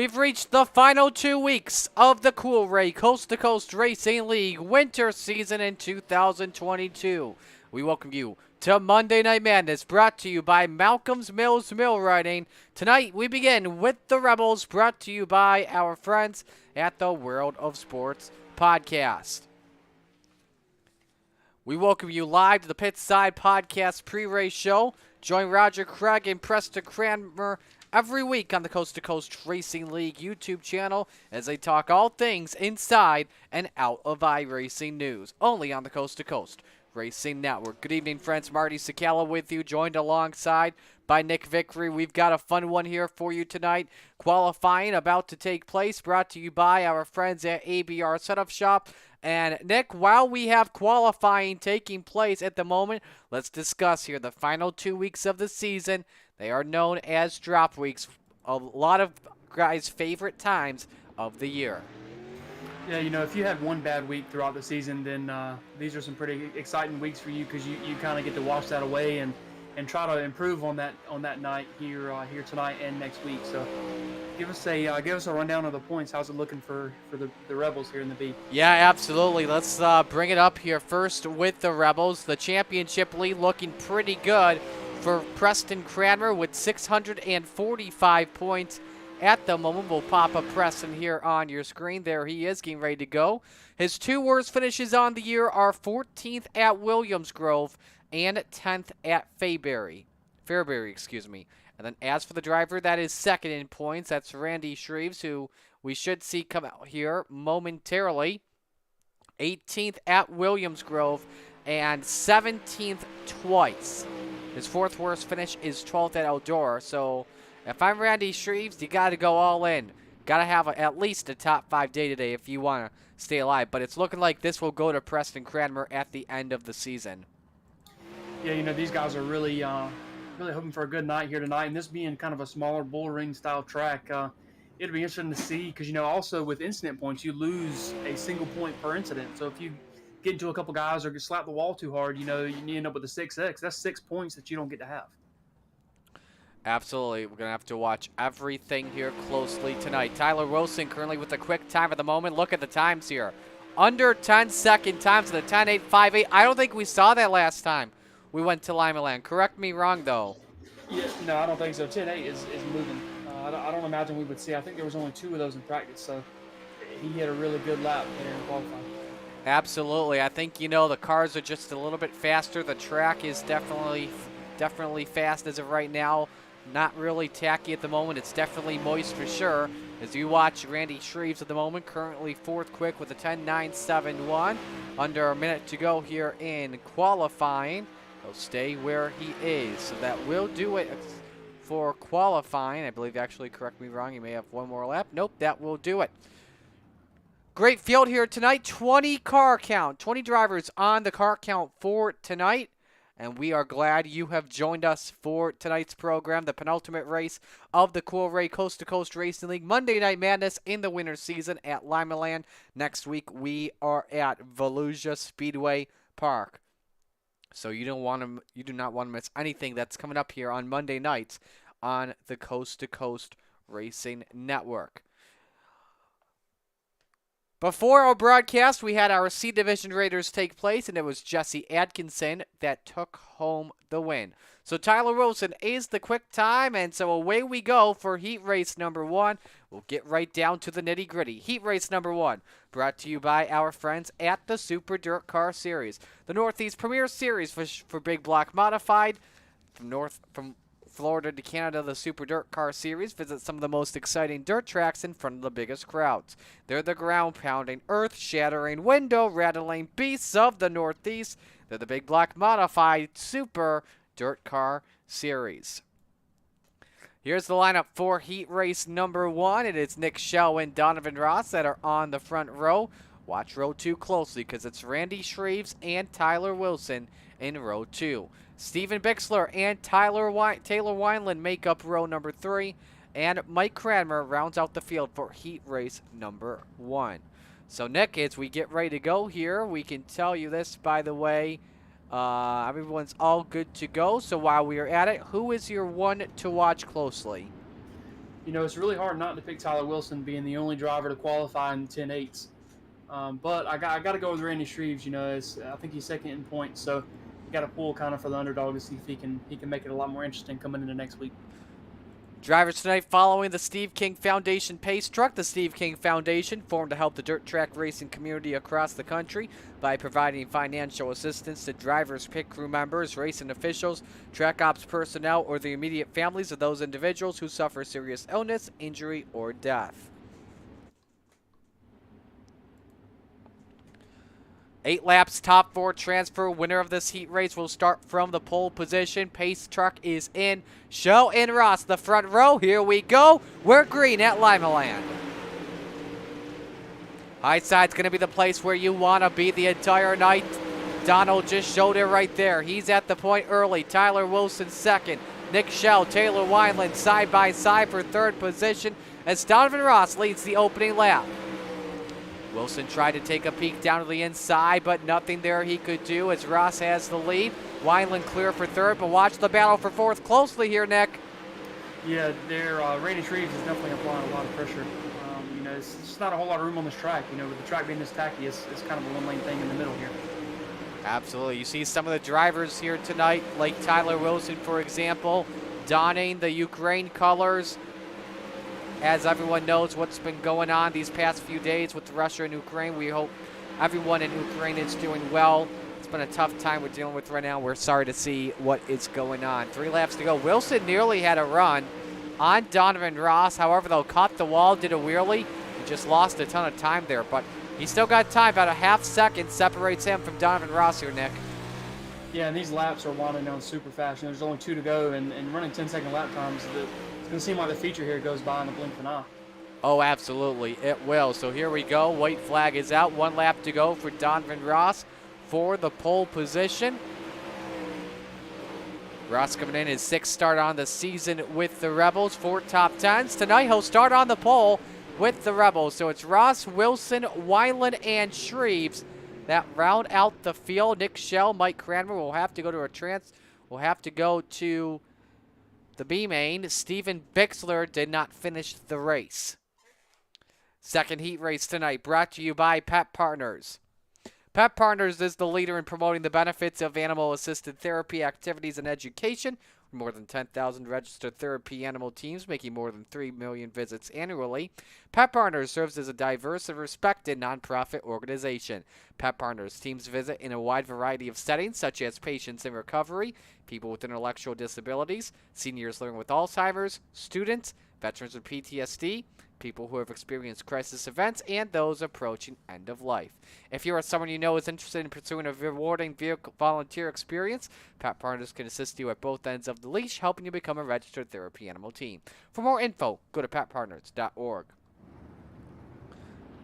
We've reached the final 2 weeks of the Cool Ray Coast-to-Coast Racing League winter season in 2022. We welcome you to Monday Night Madness, brought to you by Malcolm's Mills Mill Riding. Tonight we begin with the Rebels, brought to you by our friends at the World of Sports podcast. We welcome you live to the Pitside Podcast pre-race show. Join Roger Craig and Preston Cranmer every week on the Coast-to-Coast Racing League YouTube channel as they talk all things inside and out of iRacing news, only on the Coast-to-Coast Racing Network. Good evening, friends. Marty Sakala with you, joined alongside by Nick Vickery. We've got a fun one here for you tonight. Qualifying about to take place, brought to you by our friends at ABR Setup Shop. And Nick, while we have qualifying taking place at the moment, let's discuss here the final 2 weeks of the season. They are known as drop weeks, a lot of guys' favorite times of the year. Yeah, you know, if you had one bad week throughout the season, then these are some pretty exciting weeks for you because you kind of get to wash that away and try to improve on that night here tonight and next week. So give us a rundown of the points. How's it looking for the Rebels here in the B? Yeah, absolutely. Let's bring it up here first with the Rebels. The championship lead looking pretty good for Preston Cranmer with 645 points at the moment. We'll pop up Preston here on your screen. There he is, getting ready to go. His two worst finishes on the year are 14th at Williams Grove and 10th at Fairbury. And then as for the driver, that is second in points. That's Randy Shreves, who we should see come out here momentarily. 18th at Williams Grove and 17th twice. His fourth worst finish is 12th at Eldora. So if I'm Randy Shreves, you got to go all in. Got to have at least a top 5 day today if you want to stay alive. But it's looking like this will go to Preston Cranmer at the end of the season. Yeah, you know, these guys are really hoping for a good night here tonight. And this being kind of a smaller bull ring style track, it'll be interesting to see because, you know, also with incident points, you lose a single point per incident. So if you get into a couple guys or slap the wall too hard, you know, you end up with a 6X. That's 6 points that you don't get to have. Absolutely. We're going to have to watch everything here closely tonight. Tyler Wilson currently with a quick time at the moment. Look at the times here. Under 10-second times in the 10.858. I don't think we saw that last time we went to Lima Land. Correct me wrong, though. Yeah, no, I don't think so. 10.8 is moving. I don't imagine we would see. I think there was only 2 of those in practice, so he had a really good lap there in qualifying. Absolutely. I think, you know, the cars are just a little bit faster. The track is definitely fast as of right now. Not really tacky at the moment. It's definitely moist for sure. As you watch Randy Shreves at the moment, currently fourth quick with a 10.971. Under a minute to go here in qualifying. He'll stay where he is. So that will do it for qualifying. I believe, actually, correct me wrong, you may have one more lap. Nope, that will do it. Great field here tonight. 20 car count. 20 drivers on the car count for tonight. And we are glad you have joined us for tonight's program, the penultimate race of the Cool Ray Coast-to-Coast Racing League. Monday Night Madness in the winter season at Lima Land. Next week, we are at Volusia Speedway Park. So you do not want to miss anything that's coming up here on Monday nights on the Coast-to-Coast Racing Network. Before our broadcast, we had our C Division Raiders take place, and it was Jesse Atkinson that took home the win. So Tyler Wilson is the quick time, and so away we go for heat race number 1. We'll get right down to the nitty-gritty. Heat race number 1, brought to you by our friends at the Super Dirt Car Series, the Northeast premier series for big block modified. From Florida to Canada, the Super Dirt Car Series. Visit some of the most exciting dirt tracks in front of the biggest crowds. They're the ground-pounding, earth-shattering, window-rattling beasts of the Northeast. They're the big block modified Super Dirt Car Series. Here's the lineup for heat race number 1. It is Nick Schell and Donovan Ross that are on the front row. Watch row 2 closely because it's Randy Shreves and Tyler Wilson in row 2. Steven Bixler and Taylor Wineland make up row number 3. And Mike Cranmer rounds out the field for heat race number 1. So, Nick, as we get ready to go here, we can tell you this, by the way. Everyone's all good to go. So while we are at it, who is your one to watch closely? You know, it's really hard not to pick Tyler Wilson being the only driver to qualify in 10.8s. But I got to go with Randy Shreves. You know, I think he's second in points, so you got to pull kind of for the underdog to see if he can make it a lot more interesting coming into next week. Drivers tonight following the Steve King Foundation Pace Truck. The Steve King Foundation formed to help the dirt track racing community across the country by providing financial assistance to drivers, pit crew members, racing officials, track ops personnel, or the immediate families of those individuals who suffer serious illness, injury, or death. 8 laps, top 4 transfer. Winner of this heat race will start from the pole position. Pace truck is in. Show and Ross, the front row. Here we go. We're green at Limaland. High side's going to be the place where you want to be the entire night. Donald just showed it right there. He's at the point early. Tyler Wilson second. Nick Schell, Taylor Wineland side by side for third position as Donovan Ross leads the opening lap. Wilson tried to take a peek down to the inside, but nothing there he could do as Ross has the lead. Wineland clear for third, but watch the battle for fourth closely here, Nick. Yeah, Randy Shreves is definitely applying a lot of pressure. You know, it's just not a whole lot of room on this track. You know, with the track being this tacky, it's kind of a one-lane thing in the middle here. Absolutely. You see some of the drivers here tonight, like Tyler Wilson, for example, donning the Ukraine colors. As everyone knows what's been going on these past few days with Russia and Ukraine, we hope everyone in Ukraine is doing well. It's been a tough time we're dealing with right now. We're sorry to see what is going on. 3 laps to go. Wilson nearly had a run on Donovan Ross. However, though, caught the wall, did a wheelie. He just lost a ton of time there, but he still got time. About a half second separates him from Donovan Ross here, Nick. Yeah, and these laps are winding down super fast. You know, there's only 2 to go, and running 10-second lap times, it's going to seem like the feature here goes by in a blink of an eye. Oh, absolutely. It will. So here we go. White flag is out. 1 lap to go for Donovan Ross for the pole position. Ross coming in his 6th start on the season with the Rebels. 4 top 10s. Tonight he'll start on the pole with the Rebels. So it's Ross, Wilson, Wineland, and Shreves that round out the field. Nick Schell, Mike Cranmer will have to go to the B main. Steven Bixler did not finish the race. Second heat race tonight brought to you by Pet Partners. Pet Partners is the leader in promoting the benefits of animal-assisted therapy activities and education. More than 10,000 registered therapy animal teams making more than 3 million visits annually. Pet Partners serves as a diverse and respected nonprofit organization. Pet Partners teams visit in a wide variety of settings such as patients in recovery, people with intellectual disabilities, seniors living with Alzheimer's, students, veterans with PTSD, people who have experienced crisis events, and those approaching end of life. If you or someone you know is interested in pursuing a rewarding vehicle volunteer experience, Pet Partners can assist you at both ends of the leash, helping you become a registered therapy animal team. For more info, go to petpartners.org.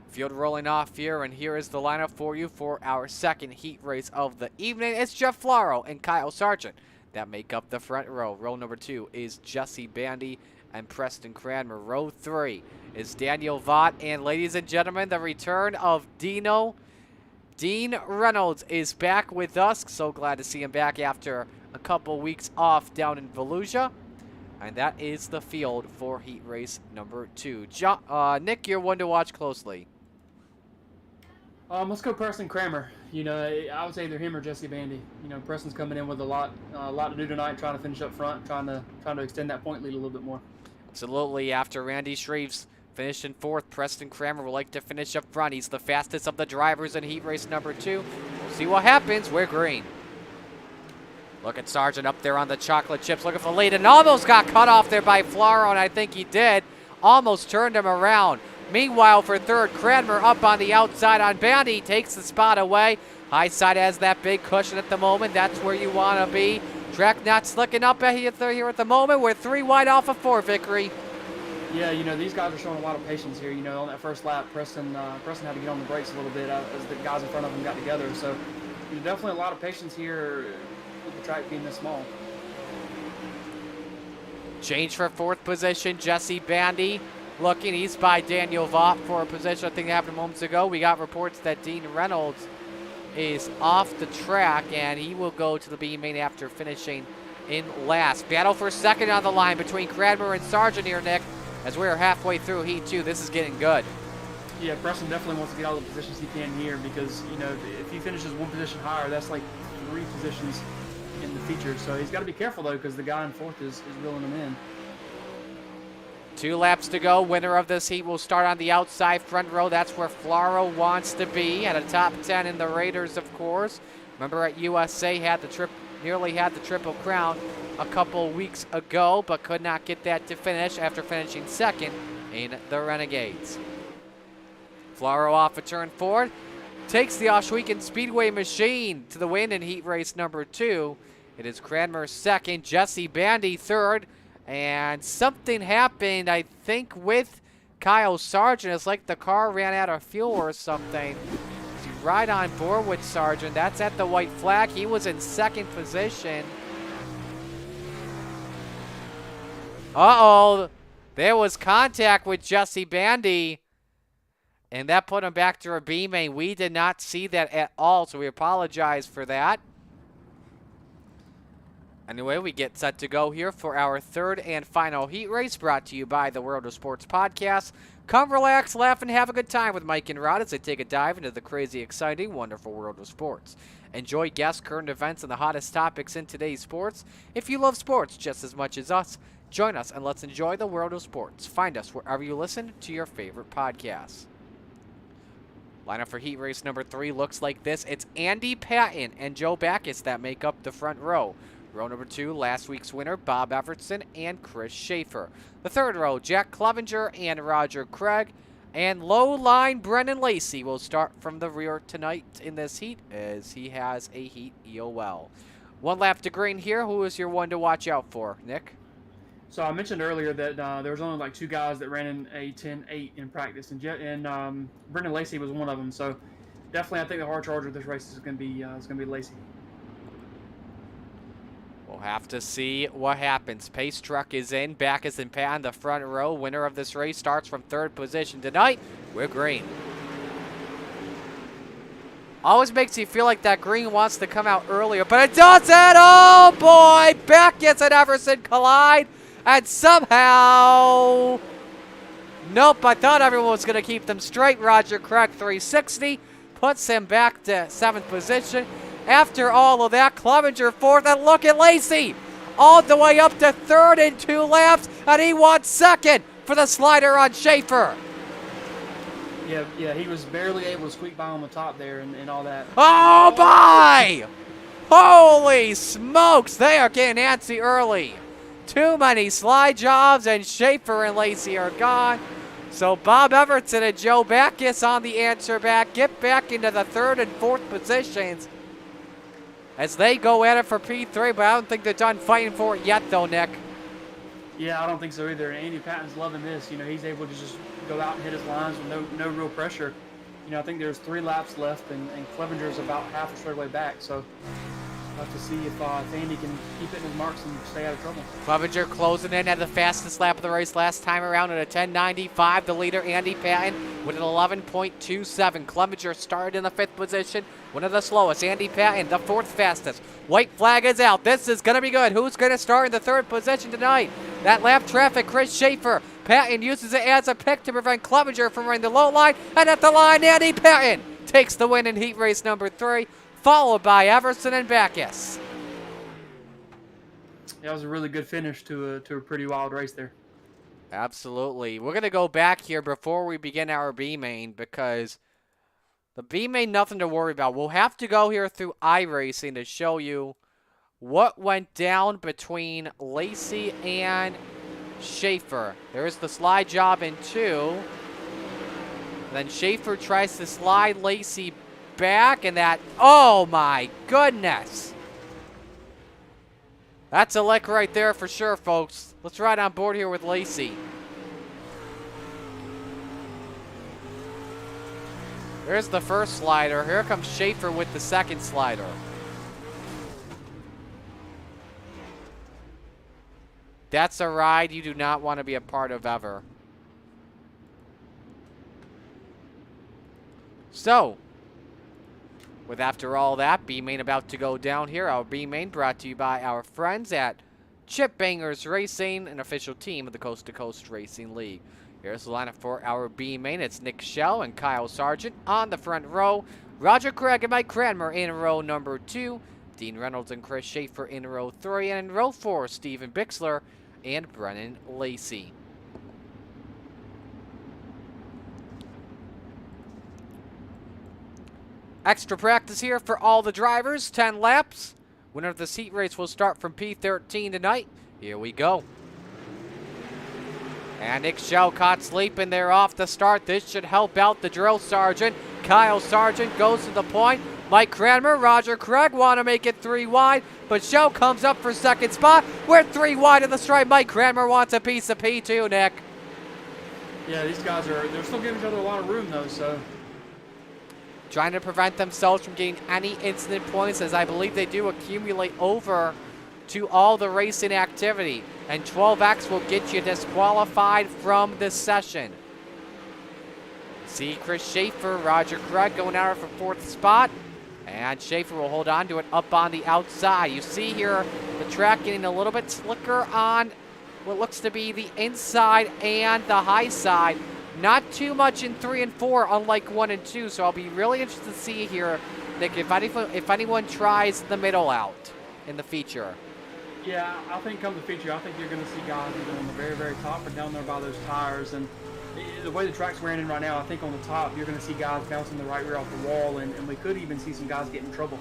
Field rolling off here, and here is the lineup for you for our second heat race of the evening. It's Jeff Flaro and Kyle Sargent that make up the front row. Row number 2 is Jesse Bandy and Preston Cranmer. Row 3 is Daniel Vaught. And ladies and gentlemen, the return of Dean Reynolds is back with us. So glad to see him back after a couple weeks off down in Volusia. And that is the field for heat race number 2. Nick, you're one to watch closely. Let's go Preston Cranmer. You know, I would say either him or Jesse Bandy. You know, Preston's coming in with a lot to do tonight, trying to finish up front, trying to extend that point lead a little bit more. Absolutely. After Randy Shreves finished in 4th, Preston Cranmer would like to finish up front. He's the fastest of the drivers in heat race number 2. We'll see what happens. We're green. Look at Sargent up there on the chocolate chips looking for the lead, and almost got cut off there by Flaro, and I think he did. Almost turned him around. Meanwhile, for third, Cranmer up on the outside on Bandy, takes the spot away. High side has that big cushion at the moment. That's where you want to be. Track not slicking up here at the moment. We're 3 wide off of 4 victory. Yeah, you know, these guys are showing a lot of patience here. You know, on that first lap, Preston had to get on the brakes a little bit as the guys in front of him got together. So there's definitely a lot of patience here with the track being this small. Change for 4th position, Jesse Bandy. Looking, he's by Daniel Vaught for a position I think happened moments ago. We got reports that Dean Reynolds is off the track, and he will go to the B main after finishing in last. Battle for second on the line between Cranmer and Sargent here, Nick, as we're halfway through Heat 2. This is getting good. Yeah, Preston definitely wants to get all the positions he can here because, you know, if he finishes one position higher, that's like 3 positions in the feature. So he's got to be careful, though, because the guy in 4th is reeling him in. 2 laps to go. Winner of this heat will start on the outside front row. That's where Floro wants to be, at a top 10 in the Raiders, of course. Remember at USA nearly had the Triple Crown a couple weeks ago, but could not get that to finish after finishing 2nd in the Renegades. Floro off a turn forward, takes the Oshwegan Speedway machine to the win in heat race number 2. It is Cranmer 2nd, Jesse Bandy 3rd, and something happened, I think, with Kyle Sargent. It's like the car ran out of fuel or something. He's right on board with Sargent. That's at the white flag. He was in 2nd position. Uh-oh, there was contact with Jesse Bandy. And that put him back to a B main. We did not see that at all, so we apologize for that. Anyway, we get set to go here for our 3rd and final heat race, brought to you by the World of Sports Podcast. Come relax, laugh, and have a good time with Mike and Rod as they take a dive into the crazy, exciting, wonderful world of sports. Enjoy guests, current events, and the hottest topics in today's sports. If you love sports just as much as us, join us and let's enjoy the world of sports. Find us wherever you listen to your favorite podcasts. Lineup for heat race number 3 looks like this. It's Andy Patton and Joe Backus that make up the front row. Row number 2, last week's winner, Bob Evertson and Chris Schaefer. The 3rd row, Jack Clevenger and Roger Craig. And low line, Brendan Lacey will start from the rear tonight in this heat as he has a heat EOL. 1 lap to green here. Who is your one to watch out for, Nick? So I mentioned earlier that there was only like 2 guys that ran in a 10.8 in practice, and Brendan Lacey was one of them. So definitely, I think the hard charger of this race is going to be Lacey. We'll have to see what happens. Pace truck is in. Backus and Patton, the front row. Winner of this race starts from 3rd position tonight. We're green. Always makes you feel like that green wants to come out earlier, but it doesn't. Oh boy, Backus and Everson collide. And somehow, nope, I thought everyone was going to keep them straight. Roger Craig 360 puts him back to 7th position. After all of that, Clevenger 4th, and look at Lacey all the way up to 3rd in 2 laps, and he wants 2nd for the slider on Schaefer. Yeah, he was barely able to squeak by on the top there and all that. Oh my! Holy smokes, they are getting antsy early. Too many slide jobs, and Schaefer and Lacey are gone. So Bob Everton and Joe Backus on the answer back get back into the 3rd and 4th positions as they go at it for P3, but I don't think they're done fighting for it yet, though, Nick. Yeah, I don't think so either. Andy Patton's loving this. You know, he's able to just go out and hit his lines with no real pressure. You know, I think there's 3 laps left, and Clevenger's about half a straightaway back. So we'll have to see if Andy can keep hitting his marks and stay out of trouble. Clevenger closing in at the fastest lap of the race last time around at a 10:95. The leader, Andy Patton, with an 11.27. Clevenger started in the 5th position. One of the slowest. Andy Patton, the 4th fastest. White flag is out. This is going to be good. Who's going to start in the 3rd position tonight? That lap traffic, Chris Schaefer. Patton uses it as a pick to prevent Clevenger from running the low line. And at the line, Andy Patton takes the win in heat race number 3, followed by Everson and Backus. That was a really good finish to a pretty wild race there. Absolutely. We're going to go back here before we begin our B main because the B main, nothing to worry about. We'll have to go here through iRacing to show you what went down between Lacey and Schaefer. There's the slide job in 2. Then Schaefer tries to slide Lacey back, and that, oh my goodness. That's a lick right there for sure, folks. Let's ride on board here with Lacey. There's the first slider. Here comes Schaefer with the 2nd slider. That's a ride you do not want to be a part of ever. So, with after all that, B main about to go down here. Our B main brought to you by our friends at Chip Bangers Racing, an official team of the Coast2Coast Racing League. Here's the lineup for our B main. It's Nick Schell and Kyle Sargent on the front row. Roger Craig and Mike Cranmer in row number 2. Dean Reynolds and Chris Schaefer in row 3. And in row 4, Steven Bixler and Brennan Lacey. Extra practice here for all the drivers, 10 laps. Winner of this heat race will start from P13 tonight. Here we go. And Nick Schell caught sleeping there off the start. This should help out the drill sergeant. Kyle Sargent goes to the point. Mike Cranmer, Roger Craig want to make it 3 wide, but Schell comes up for second spot. We're 3 wide in the stripe. Mike Cranmer wants a piece of P2, Nick. Yeah, these guys they're still giving each other a lot of room, though, so. Trying to prevent themselves from getting any incident points, as I believe they do accumulate over to all the racing activity. And 12X will get you disqualified from this session. See Chris Schaefer, Roger Craig going out for 4th spot. And Schaefer will hold on to it up on the outside. You see here the track getting a little bit slicker on what looks to be the inside and the high side. Not too much in 3 and 4, unlike 1 and 2. So I'll be really interested to see here, Nick, if anyone tries the middle out in the feature. Yeah, I think come the feature, I think you're going to see guys either on the very, very top or down there by those tires. And the way the track's wearing in right now, I think on the top, you're going to see guys bouncing the right rear off the wall, and we could even see some guys get in trouble.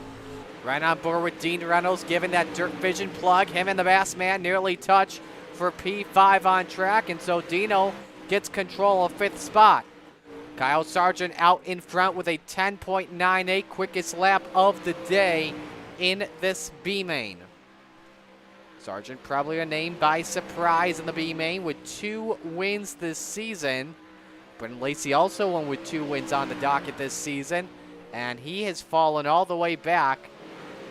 Right on board with Dean Reynolds, giving that Dirt Vision plug. Him and the Bass Man nearly touch for P5 on track, and so Dino gets control of 5th spot. Kyle Sargent out in front with a 10.98 quickest lap of the day in this B main. Sargent probably a name by surprise in the B main with 2 wins this season. Brennan Lacey also one with 2 wins on the docket this season, and he has fallen all the way back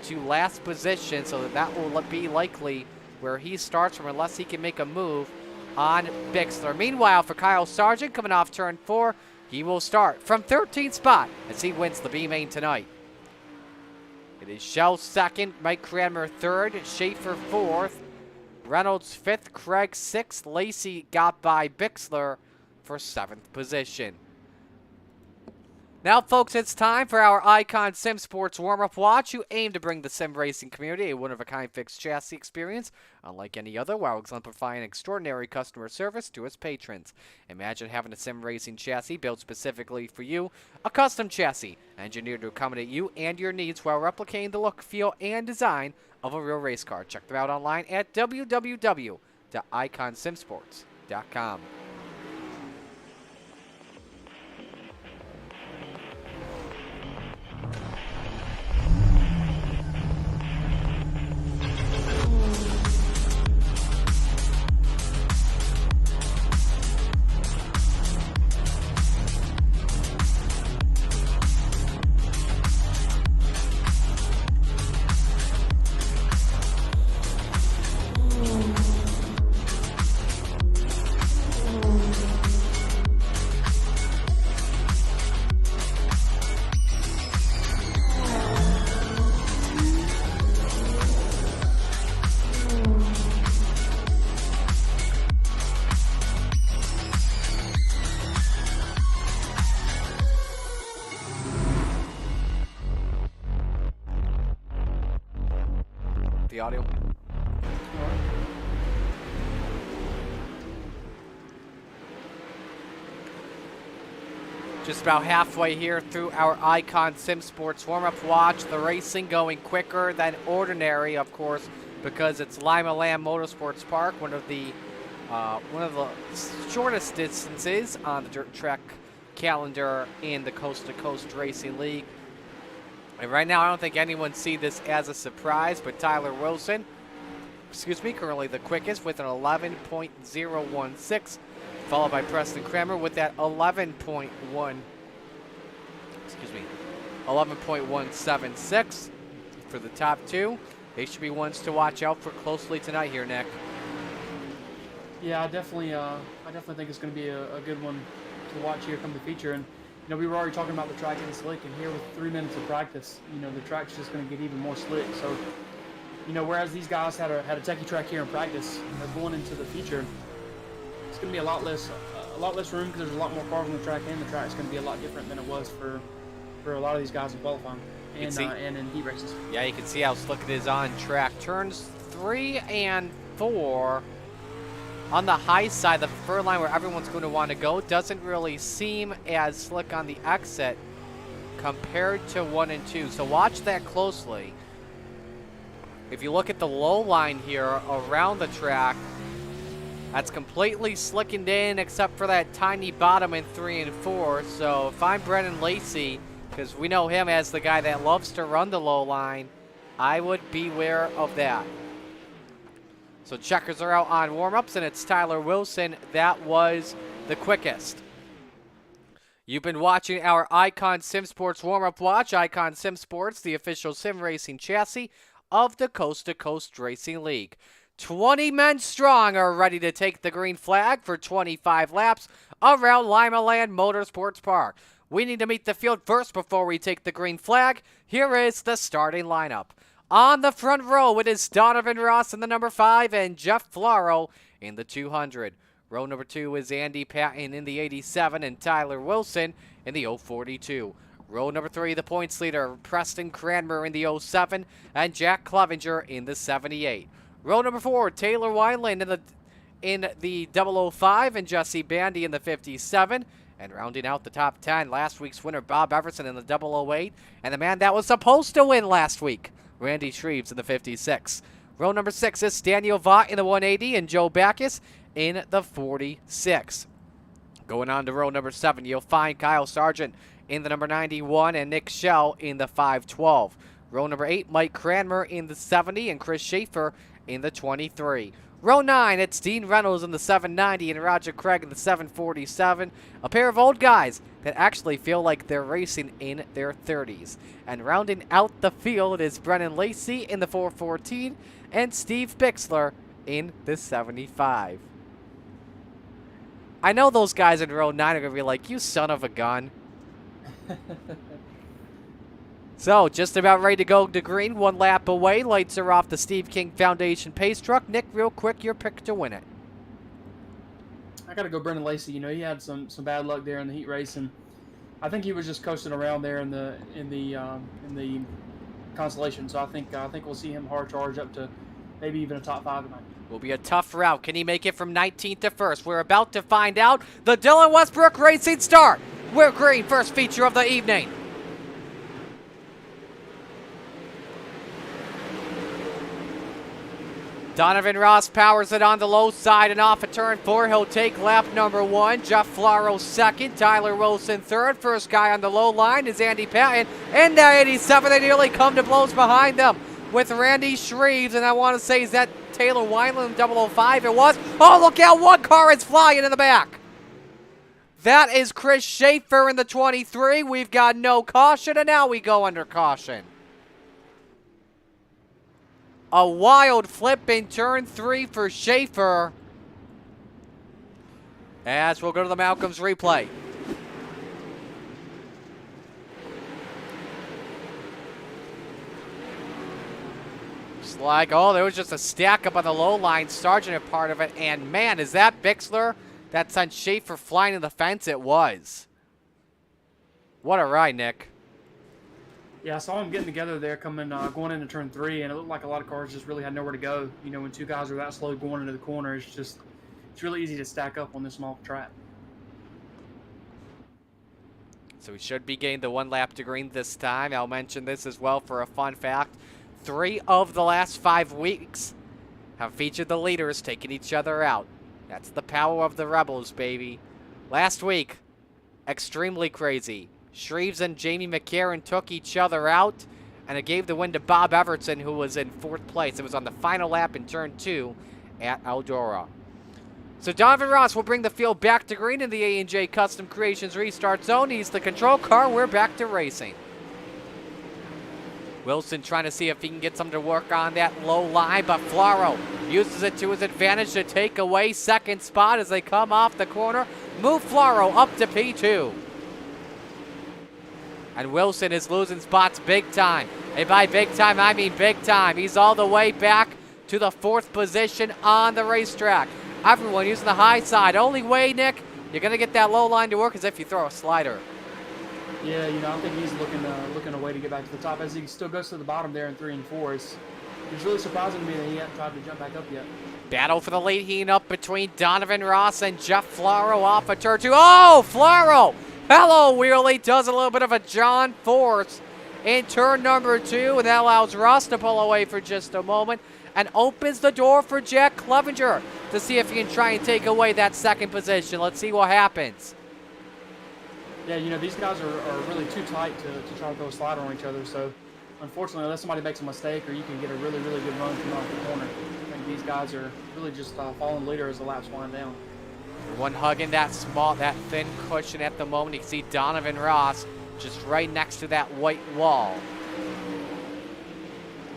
to last position, so that will be likely where he starts from unless he can make a move on Bixler. Meanwhile, for Kyle Sargent coming off turn 4, he will start from 13th spot as he wins the B main tonight. It is Schell 2nd, Mike Cranmer 3rd, Schaefer 4th, Reynolds 5th, Craig 6th, Lacey got by Bixler for 7th position. Now, folks, it's time for our Icon Sim Sports warm-up watch, who aim to bring the sim racing community a one-of-a-kind fixed chassis experience unlike any other, while exemplifying extraordinary customer service to its patrons. Imagine having a sim racing chassis built specifically for you, a custom chassis engineered to accommodate you and your needs while replicating the look, feel, and design of a real race car. Check them out online at www.iconsimsports.com. The audio. Just about halfway here through our Icon Sim Sports warm-up watch. The racing going quicker than ordinary, of course, because it's Lima Land Motorsports Park, one of the shortest distances on the dirt track calendar in the Coast2Coast Racing League. And right now, I don't think anyone see this as a surprise, but Tyler Wilson, currently the quickest with an 11.016, followed by Preston Kramer with that 11.176 for the top 2. They should be ones to watch out for closely tonight here, Nick. Yeah, I definitely think it's going to be a good one to watch here come the feature. And we were already talking about the track getting slick, and here with 3 minutes of practice, the track's just going to get even more slick. So whereas these guys had a techie track here in practice, going into the future, it's going to be a lot less room because there's a lot more cars on the track, and the track's going to be a lot different than it was for a lot of these guys in qualifying and in heat races. Yeah, you can see how slick it is on track. Turns 3 and 4 on the high side, the preferred line where everyone's going to want to go, doesn't really seem as slick on the exit compared to 1 and 2. So watch that closely. If you look at the low line here around the track, that's completely slickened in except for that tiny bottom in 3 and 4. So if I'm Brennan Lacey, because we know him as the guy that loves to run the low line, I would beware of that. So checkers are out on warm-ups, and it's Tyler Wilson. That was the quickest. You've been watching our Icon Sim Sports warm-up watch. Icon Sim Sports, the official sim racing chassis of the Coast to Coast Racing League. 20 men strong are ready to take the green flag for 25 laps around Lima Land Motorsports Park. We need to meet the field first before we take the green flag. Here is the starting lineup. On the front row, it is Donovan Ross in the number 5 and Jeff Flaro in the 200. Row number 2 is Andy Patton in the 87 and Tyler Wilson in the 042. Row number 3, the points leader, Preston Cranmer in the 07 and Jack Clevenger in the 78. Row number 4, Taylor Wineland in the 005 and Jesse Bandy in the 57. And rounding out the top 10, last week's winner, Bob Everson in the 008. And the man that was supposed to win last week, Randy Shreves in the 56. Row number 6 is Daniel Vaught in the 180 and Joe Backus in the 46. Going on to row number 7, you'll find Kyle Sargent in the number 91 and Nick Schell in the 512. Row number 8, Mike Cranmer in the 70 and Chris Schaefer in the 23. Row 9, it's Dean Reynolds in the 790 and Roger Craig in the 747. A pair of old guys that actually feel like they're racing in their 30s. And rounding out the field is Brennan Lacey in the 414 and Steve Bixler in the 75. I know those guys in row 9 are going to be like, you son of a gun. So, just about ready to go to green, 1 lap away. Lights are off the Steve King Foundation pace truck. Nick, real quick, your pick to win it. I got to go Brendan Lacey. He had some bad luck there in the heat race, and I think he was just coasting around there in the consolation. So I think we'll see him hard charge up to maybe even a top 5 tonight. Will be a tough route. Can he make it from 19th to 1st? We're about to find out. The Dylan Westbrook Racing start. We're green, first feature of the evening. Donovan Ross powers it on the low side and off at turn 4. He'll take lap number 1. Jeff Flaro second. Tyler Wilson third. First guy on the low line is Andy Patton. In the 87, they nearly come to blows behind them with Randy Shreves. And I want to say, is that Taylor Wineland 005? It was. Oh, look out. One car is flying in the back. That is Chris Schaefer in the 23. We've got no caution, and now we go under caution. A wild flip in turn 3 for Schaefer. As we'll go to the Malcolm's replay. It's like, oh, there was just a stack up on the low line. Sargent a part of it. And man, is that Bixler that sent Schaefer flying to the fence? It was. What a ride, Nick. Yeah, I saw them getting together there going into turn 3, and it looked like a lot of cars just really had nowhere to go. When 2 guys are that slow going into the corner, it's really easy to stack up on this small track. So we should be getting the 1 lap to green this time. I'll mention this as well for a fun fact. 3 of the last 5 weeks have featured the leaders taking each other out. That's the power of the Rebels, baby. Last week, extremely crazy. Shreves and Jamie McCarron took each other out, and it gave the win to Bob Everson, who was in 4th place. It was on the final lap in turn 2 at Eldora. So Donovan Ross will bring the field back to green in the A&J Custom Creations restart zone. He's the control car. We're back to racing. Wilson trying to see if he can get something to work on that low line, but Flaro uses it to his advantage to take away 2nd spot as they come off the corner. Move Flaro up to P2. And Wilson is losing spots big time. And by big time, I mean big time. He's all the way back to the 4th position on the racetrack. Everyone using the high side. Only way, Nick, you're going to get that low line to work is if you throw a slider. Yeah, I think he's looking a way to get back to the top as he still goes to the bottom there in 3 and 4. It's really surprising to me that he hasn't tried to jump back up yet. Battle for the lead heating up between Donovan Ross and Jeff Flaro off of turn 2. Oh, Flaro! Hello, Wheelie does a little bit of a John Force in turn number 2, and that allows Ross to pull away for just a moment and opens the door for Jack Clevenger to see if he can try and take away that 2nd position. Let's see what happens. Yeah, these guys are really too tight to try to throw a slider on each other, so unfortunately, unless somebody makes a mistake or you can get a really, really good run coming off the corner, I think these guys are really just following leader as the laps wind down. One hugging that thin cushion at the moment. You can see Donovan Ross just right next to that white wall.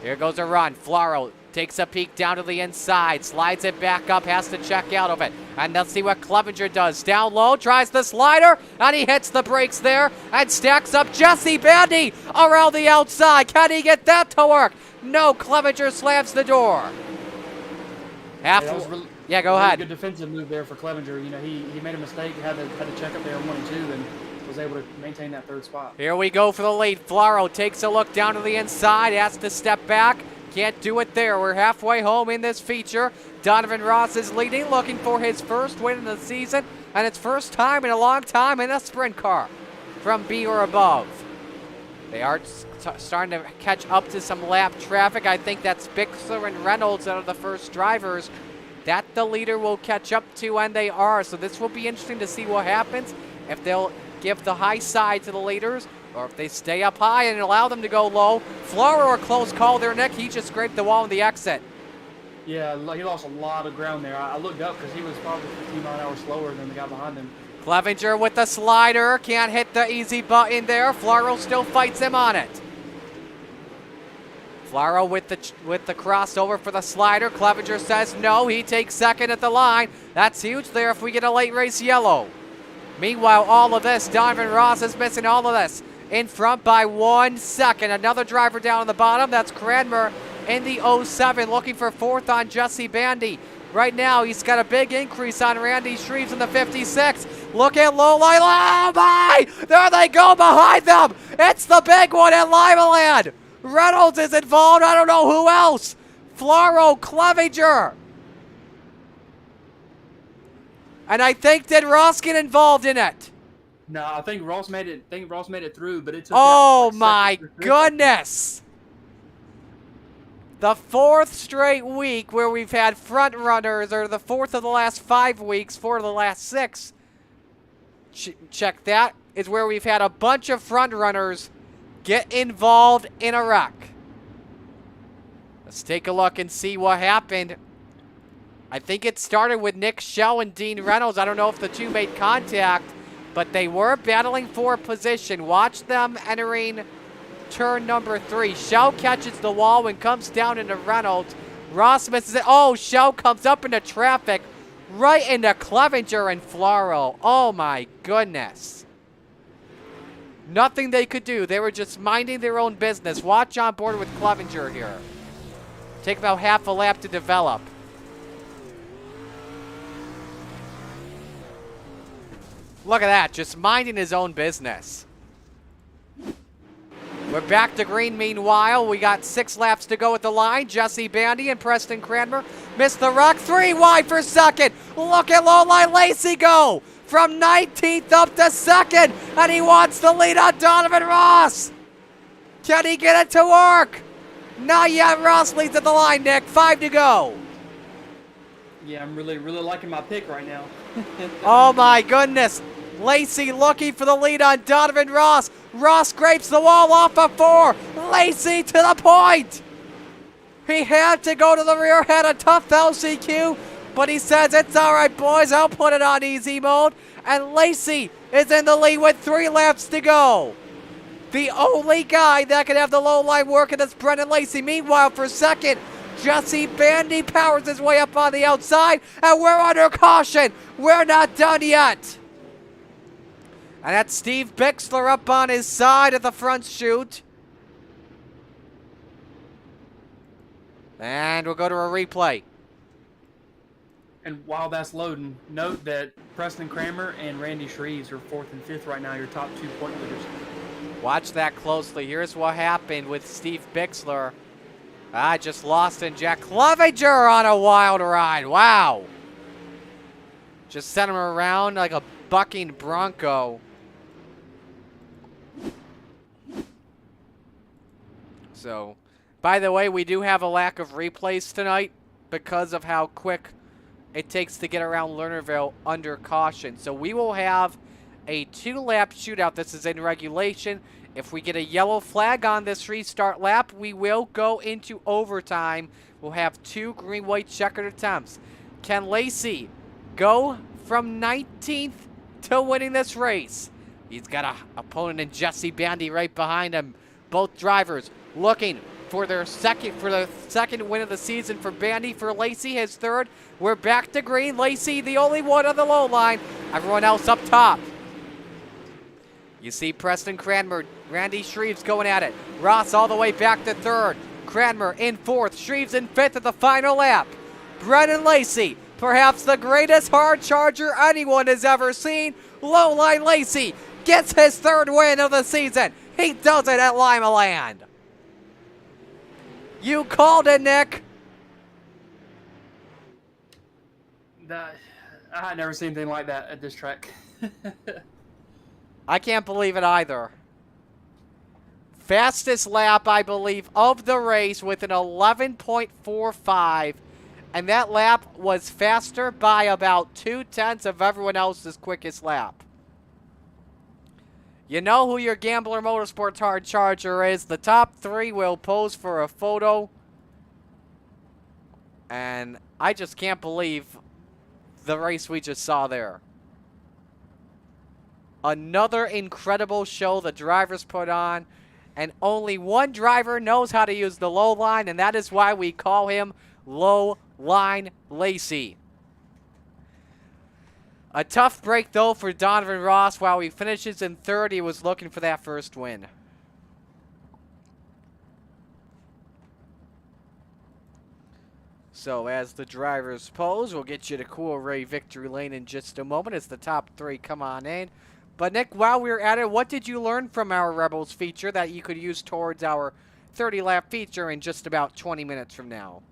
Here goes a run. Flaro takes a peek down to the inside, slides it back up, has to check out of it. And let's see what Clevenger does. Down low, tries the slider, and he hits the brakes there and stacks up Jesse Bandy around the outside. Can he get that to work? No, Clevenger slams the door. Yeah, go ahead. Good defensive move there for Clevenger. He made a mistake, had to check up there on 1 and 2, and was able to maintain that 3rd spot. Here we go for the lead. Flaro takes a look down to the inside, has to step back. Can't do it there. We're halfway home in this feature. Donovan Ross is leading, looking for his first win of the season, and it's first time in a long time in a sprint car from B or above. They are starting to catch up to some lap traffic. I think that's Bixler and Reynolds that are the first drivers that the leader will catch up to, and they are. So this will be interesting to see what happens, if they'll give the high side to the leaders or if they stay up high and allow them to go low. Flaro, a close call there, Nick. He just scraped the wall in the exit. Yeah, he lost a lot of ground there. I looked up because he was probably 15 mile an hour slower than the guy behind him. Clevenger with the slider. Can't hit the easy button there. Flaro still fights him on it. Flaro with the crossover for the slider. Clevenger says no. He takes 2nd at the line. That's huge there if we get a late race yellow. Meanwhile, all of this, Donovan Ross is missing all of this. In front by 1 second. Another driver down on the bottom. That's Cranmer in the 07, looking for 4th on Jesse Bandy. Right now, he's got a big increase on Randy Shreves in the 56. Look at low line. Oh, my! There they go behind them. It's the big one at Limaland. Reynolds is involved. I don't know who else. Flaro, Clevenger. And I think, did Ross get involved in it? No, I think Ross made it through, but it took Oh my goodness! The 4th straight week where we've had front runners, or the 4th of the last 5 weeks, 4 of the last 6. Check that, is where we've had a bunch of front runners get involved in a wreck. Let's take a look and see what happened. I think it started with Nick Schell and Dean Reynolds. I don't know if the two made contact, but they were battling for position. Watch them entering turn number 3. Schell catches the wall and comes down into Reynolds. Ross misses it. Oh, Schell comes up into traffic right into Clevenger and Flaro. Oh my goodness. Nothing they could do. They were just minding their own business. Watch on board with Clevenger here. Take about half a lap to develop. Look at that, just minding his own business. We're back to green meanwhile. We got 6 laps to go at the line. Jesse Bandy and Preston Cranmer missed the rock. 3 wide for 2nd. Look at lowline Lacey go from 19th up to 2nd. And he wants the lead on Donovan Ross. Can he get it to work? Not yet. Ross leads at the line, Nick. 5 to go. Yeah, I'm really liking my pick right now. Oh my goodness. Lacey looking for the lead on Donovan Ross. Ross scrapes the wall off of 4. Lacey to the point. He had to go to the rear, had a tough LCQ, but he says, it's all right, boys, I'll put it on easy mode. And Lacey is in the lead with 3 laps to go. The only guy that can have the low line working is Brendan Lacey. Meanwhile, for 2nd, Jesse Bandy powers his way up on the outside, and we're under caution. We're not done yet. And that's Steve Bixler up on his side at the front chute. And we'll go to a replay. And while that's loading, note that Preston Kramer and Randy Shreves are 4th and 5th right now, your top 2 point leaders. Watch that closely. Here's what happened with Steve Bixler. Just lost in Jack Clevenger on a wild ride. Wow. Just sent him around like a bucking bronco. So, by the way, we do have a lack of replays tonight because of how quick it takes to get around Lernerville under caution. So we will have a 2-lap shootout. This is in regulation. If we get a yellow flag on this restart lap, we will go into overtime. We'll have 2 green-white checkered attempts. Can Lacey go from 19th to winning this race? He's got an opponent in Jesse Bandy right behind him. Both drivers looking for the second win of the season for Bandy. For Lacey, his 3rd. We're back to green. Lacey, the only one on the low line. Everyone else up top. You see Preston Cranmer, Randy Shreves going at it. Ross all the way back to 3rd. Cranmer in 4th. Shreves in 5th at the final lap. Brennan Lacey, perhaps the greatest hard charger anyone has ever seen. Low line Lacey gets his 3rd win of the season. He does it at Lima Land. You called it, Nick. I had never seen anything like that at this track. I can't believe it either. Fastest lap, I believe, of the race with an 11.45. And that lap was faster by about 2/10 of everyone else's quickest lap. You know who your Gambler Motorsports hard charger is. The top 3 will pose for a photo. And I just can't believe the race we just saw there. Another incredible show the drivers put on. And only one driver knows how to use the low line, and that is why we call him Low Line Lacey. A tough break, though, for Donovan Ross. While he finishes in 3rd, he was looking for that first win. So as the drivers pose, we'll get you to Cool Ray Victory Lane in just a moment as the top 3 come on in. But Nick, while we're at it, what did you learn from our Rebels feature that you could use towards our 30-lap feature in just about 20 minutes from now?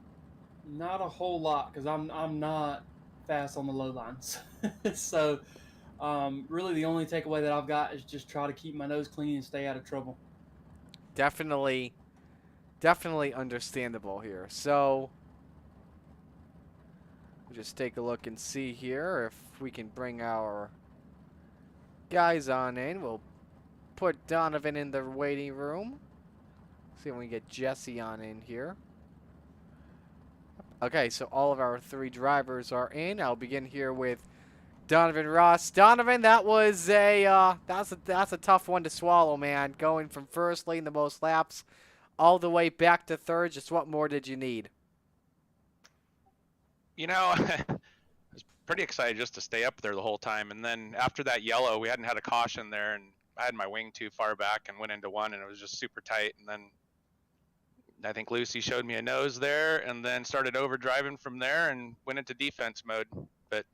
Not a whole lot, because I'm not fast on the low lines. So really the only takeaway that I've got is just try to keep my nose clean and stay out of trouble. Definitely understandable here. So we'll just take a look and see here if we can bring our guys on in. We'll put Donovan in the waiting room. See if we can get Jesse on in here. Okay, so all of our 3 drivers are in. I'll begin here with Donovan Ross. Donovan, that's a tough one to swallow, man. Going from 1st, leading the most laps, all the way back to 3rd. Just what more did you need? You know, I was pretty excited just to stay up there the whole time. And then after that yellow, we hadn't had a caution there, and I had my wing too far back and went into one, and it was just super tight. And then I think Lucy showed me a nose there, and then started overdriving from there and went into defense mode. But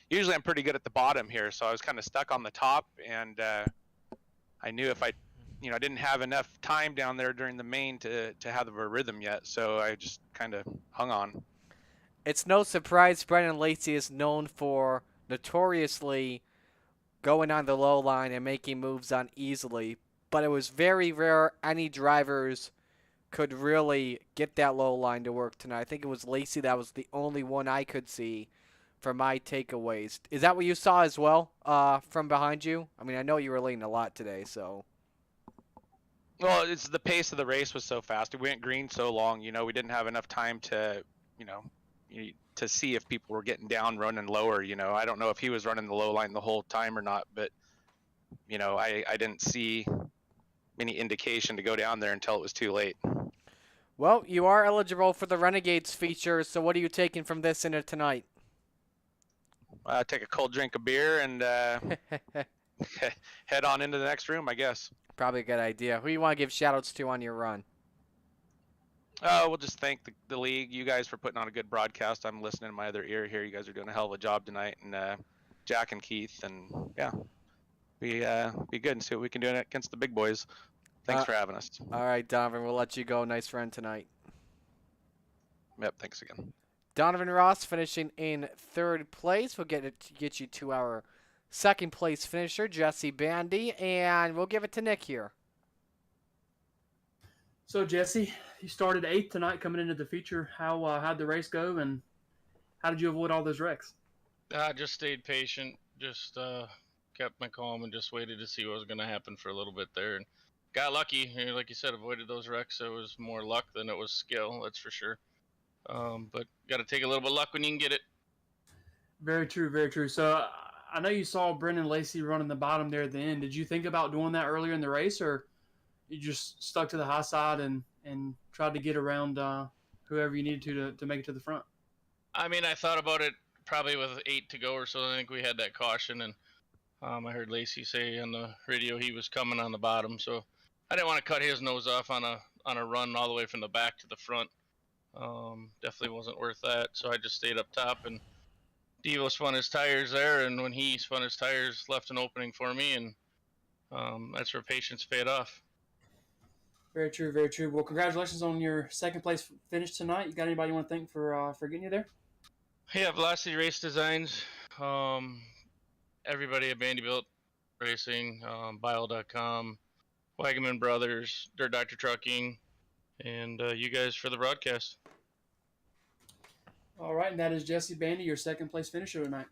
usually I'm pretty good at the bottom here, so I was kind of stuck on the top, and I knew if I didn't have enough time down there during the main to have a rhythm yet, so I just kind of hung on. It's no surprise Brennan Lacey is known for notoriously going on the low line and making moves uneasily, but it was very rare any drivers could really get that low line to work tonight. I think it was Lacey that was the only one I could see for my takeaways. Is that what you saw as well from behind you? I mean, I know you were leading a lot today, so. Well, it's the pace of the race was so fast. We went green so long, we didn't have enough time to, to see if people were getting down, running lower. I don't know if he was running the low line the whole time or not, but, I didn't see any indication to go down there until it was too late. Well, you are eligible for the Renegades feature, so what are you taking from this into tonight? Take a cold drink of beer and head on into the next room, I guess. Probably a good idea. Who you want to give shout-outs to on your run? We'll just thank the league, you guys, for putting on a good broadcast. I'm listening in my other ear here. You guys are doing a hell of a job tonight, and Jack and Keith, and yeah, be good and see what we can do against the big boys. Thanks for having us. All right, Donovan, we'll let you go. Nice run tonight. Yep, thanks again. Donovan Ross finishing in third place. We'll get you to our second place finisher, Jesse Bandy, and we'll give it to Nick here. So Jesse, you started 8th tonight coming into the feature. How'd the race go, and how did you avoid all those wrecks? I just stayed patient, just kept my calm and just waited to see what was going to happen for a little bit there. And got lucky, like you said, avoided those wrecks. It was more luck than it was skill, that's for sure. But got to take a little bit of luck when you can get it. Very true, very true. So I know you saw Brendan Lacey running the bottom there at the end. Did you think about doing that earlier in the race, or you just stuck to the high side and tried to get around whoever you needed to make it to the front? I mean, I thought about it probably with 8 to go or so. I think we had that caution, and I heard Lacey say on the radio he was coming on the bottom, so I didn't want to cut his nose off on a run all the way from the back to the front. Definitely wasn't worth that, so I just stayed up top, and Devo spun his tires there, and when he spun his tires, left an opening for me, and that's where patience paid off. Very true, very true. Well, congratulations on your second place finish tonight. You got anybody you want to thank for getting you there? Yeah, Velocity Race Designs, everybody at Bandybuilt Racing, Bio.com, Wagaman Brothers, Dirt Doctor Trucking, and you guys for the broadcast. All right, and that is Jesse Bandy, your second place finisher tonight.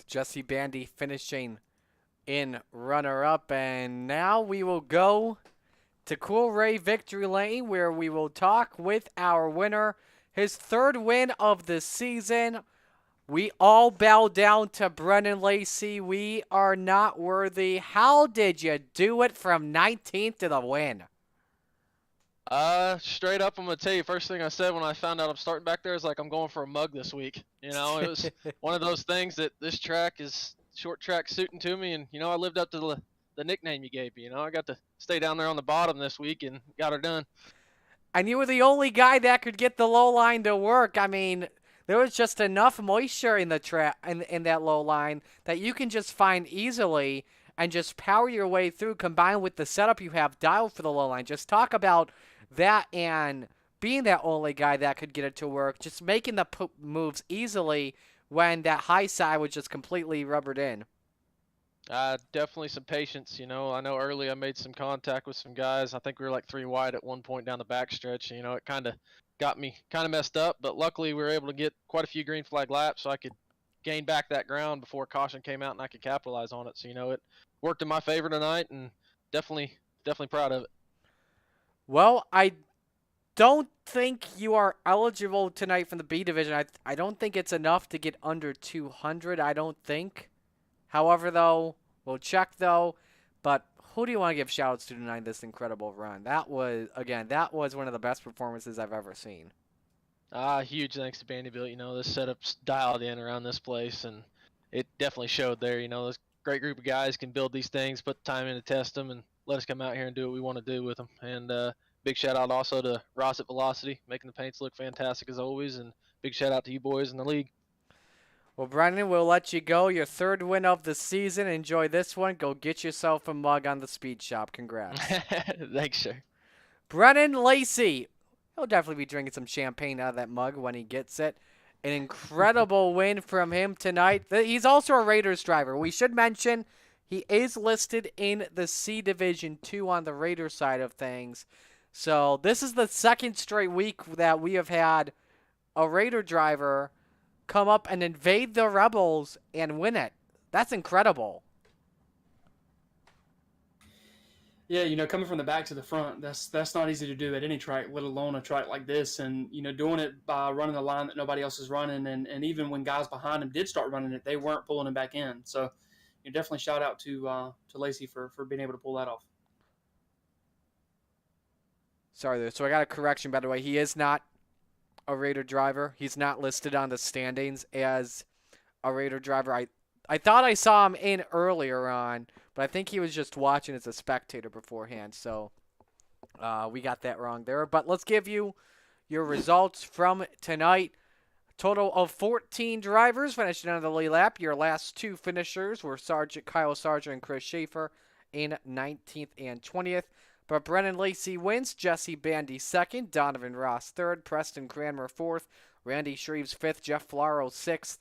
Jesse Bandy finishing in runner-up, and now we will go to Cool Ray Victory Lane, where we will talk with our winner, his third win of the season. We all bow down to Brendan Lacey. We are not worthy. How did you do it from 19th to the win? Straight up, I'm gonna tell you, first thing I said when I found out I'm starting back there is like, I'm going for a mug this week. You know, it was one of those things that this track is short track suiting to me, and you know, I lived up to the nickname you gave me. You know, I got to stay down there on the bottom this week and got her done. And you were the only guy that could get the low line to work. I mean, there was just enough moisture in the in that low line that you can just find easily and just power your way through, combined with the setup you have dialed for the low line. Just talk about that, and being that only guy that could get it to work, just making the moves easily when that high side was just completely rubbered in. Definitely some patience. You know, I know early I made some contact with some guys. I think we were like 3 wide at one point down the backstretch. You know, it kind of got me kind of messed up, but luckily we were able to get quite a few green flag laps so I could gain back that ground before caution came out and I could capitalize on it. So, you know, it worked in my favor tonight, and definitely proud of it. Well, I don't think you are eligible tonight from the B division. I don't think it's enough to get under 200, I don't think. However, though, we'll check, though. But who do you want to give shout-outs to tonight in this incredible run? That was one of the best performances I've ever seen. Huge thanks to Vanderbilt. You know, this setup's dialed in around this place, and it definitely showed there. You know, this great group of guys can build these things, put the time in to test them, and let us come out here and do what we want to do with them. And big shout out also to Ross at Velocity, making the paints look fantastic as always, and big shout out to you boys in the league. Well, Brendan, we'll let you go. Your third win of the season. Enjoy this one. Go get yourself a mug on the Speed Shop. Congrats. Thanks, sir. Brendan Lacey. He'll definitely be drinking some champagne out of that mug when he gets it. An incredible win from him tonight. He's also a Raiders driver. We should mention he is listed in the C Division 2 on the Raiders side of things. So this is the second straight week that we have had a Raider driver come up and invade the Rebels and win it. That's incredible. Yeah, you know, coming from the back to the front, that's not easy to do at any track, let alone a track like this. And, you know, doing it by running a line that nobody else is running, and even when guys behind him did start running it, they weren't pulling him back in. So, you definitely shout out to Lacey for being able to pull that off. Sorry, so I got a correction, by the way. He is not a Raider driver. He's not listed on the standings as a Raider driver. I thought I saw him in earlier on, but I think he was just watching as a spectator beforehand. So we got that wrong there. But let's give you your results from tonight. Total of 14 drivers finished another lead lap. Your last two finishers were Kyle Sargent and Chris Schaefer in 19th and 20th. But Brennan Lacey wins, Jesse Bandy second, Donovan Ross third, Preston Cranmer fourth, Randy Shreves fifth, Jeff Flaro sixth.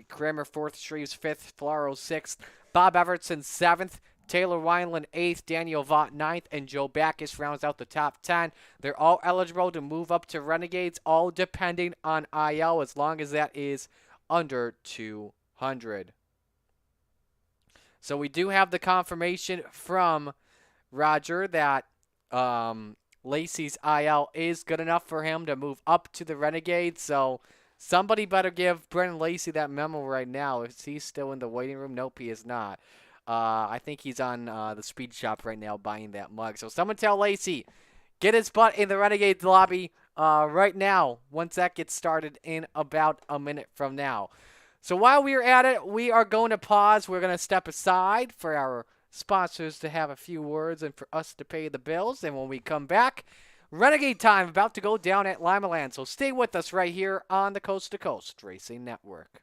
Cranmer fourth, Shreves fifth, Flaro sixth, Bob Evertson seventh, Taylor Wineland eighth, Daniel Vaught ninth, and Joe Backus rounds out the top 10. They're all eligible to move up to Renegades, all depending on IL as long as that is under 200. So we do have the confirmation from Roger that Lacey's IL is good enough for him to move up to the Renegades. So somebody better give Brennan Lacey that memo right now. Is he still in the waiting room? Nope, he is not. I think he's on the speed shop right now buying that mug. So someone tell Lacey, get his butt in the Renegades lobby right now once that gets started in about a minute from now. So while we are at it, we are going to pause. We're going to step aside for our sponsors to have a few words and for us to pay the bills. And when we come back, Renegade time about to go down at Limaland. So stay with us right here on the Coast to Coast Racing Network.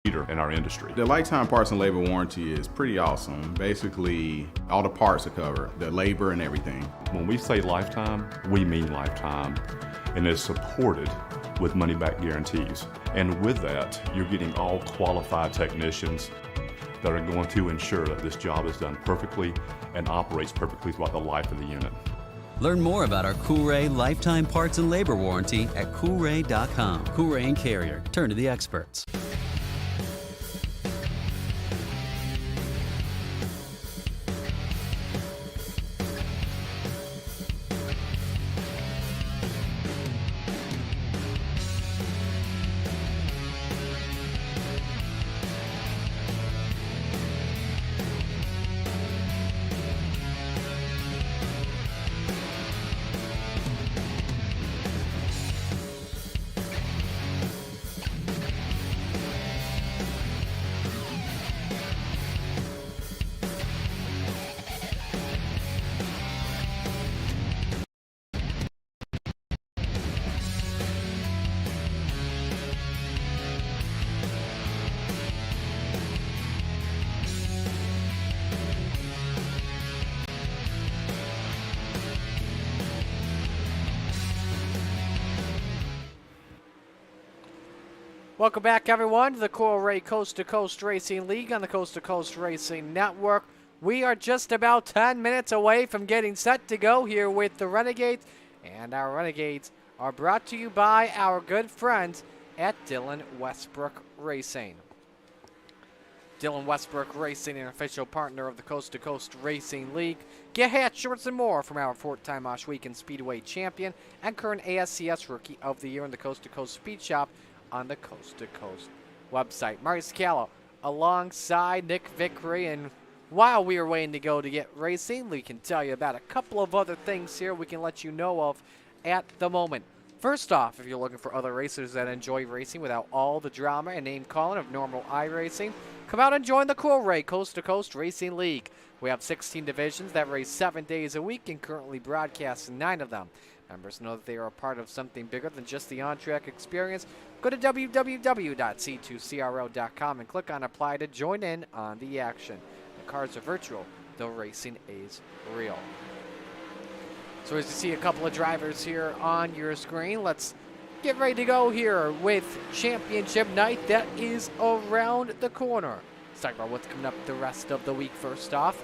leader in our industry. The lifetime parts and labor warranty is pretty awesome. Basically, all the parts are covered, the labor and everything. When we say lifetime, we mean lifetime, and it's supported with money-back guarantees. And with that, you're getting all qualified technicians that are going to ensure that this job is done perfectly and operates perfectly throughout the life of the unit. Learn more about our Coolray lifetime parts and labor warranty at Coolray.com. Coolray and Carrier. Turn to the experts. Welcome back, everyone, to the Coolray Coast-to-Coast Racing League on the Coast-to-Coast Racing Network. We are just about 10 minutes away from getting set to go here with the Renegades, and our Renegades are brought to you by our good friends at Dillon Westbrook Racing. Dillon Westbrook Racing, an official partner of the Coast-to-Coast Racing League. Get hats, shorts, and more from our four-time Oshweekend Speedway champion and current ASCS Rookie of the Year in the Coast-to-Coast Speed Shop on the Coast to Coast website. Marty Scalo alongside Nick Vickery, and while we are waiting to go to get racing, we can tell you about a couple of other things here we can let you know of at the moment. First off, if you're looking for other racers that enjoy racing without all the drama and name calling of normal iRacing, come out and join the Coolray Coast to Coast Racing League. We have 16 divisions that race 7 days a week and currently broadcast 9 of them. Members know that they are a part of something bigger than just the on-track experience. Go to www.c2cro.com and click on Apply to join in on the action. The cars are virtual, though racing is real. So as you see a couple of drivers here on your screen, let's get ready to go here with championship night that is around the corner. Let's talk about what's coming up the rest of the week first off.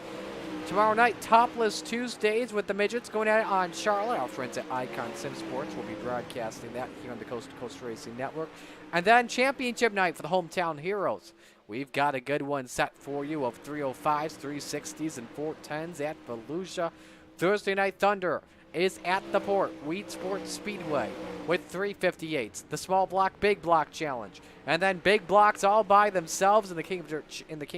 Tomorrow night, Topless Tuesdays with the midgets going at it on Charlotte. Our friends at Icon Sim Sports will be broadcasting that here on the Coast to Coast Racing Network. And then championship night for the hometown heroes. We've got a good one set for you of 305s, 360s, and 410s at Volusia. Thursday Night Thunder is at the Port Weed Sports Speedway with 358s, the small block, big block challenge, and then big blocks all by themselves in the King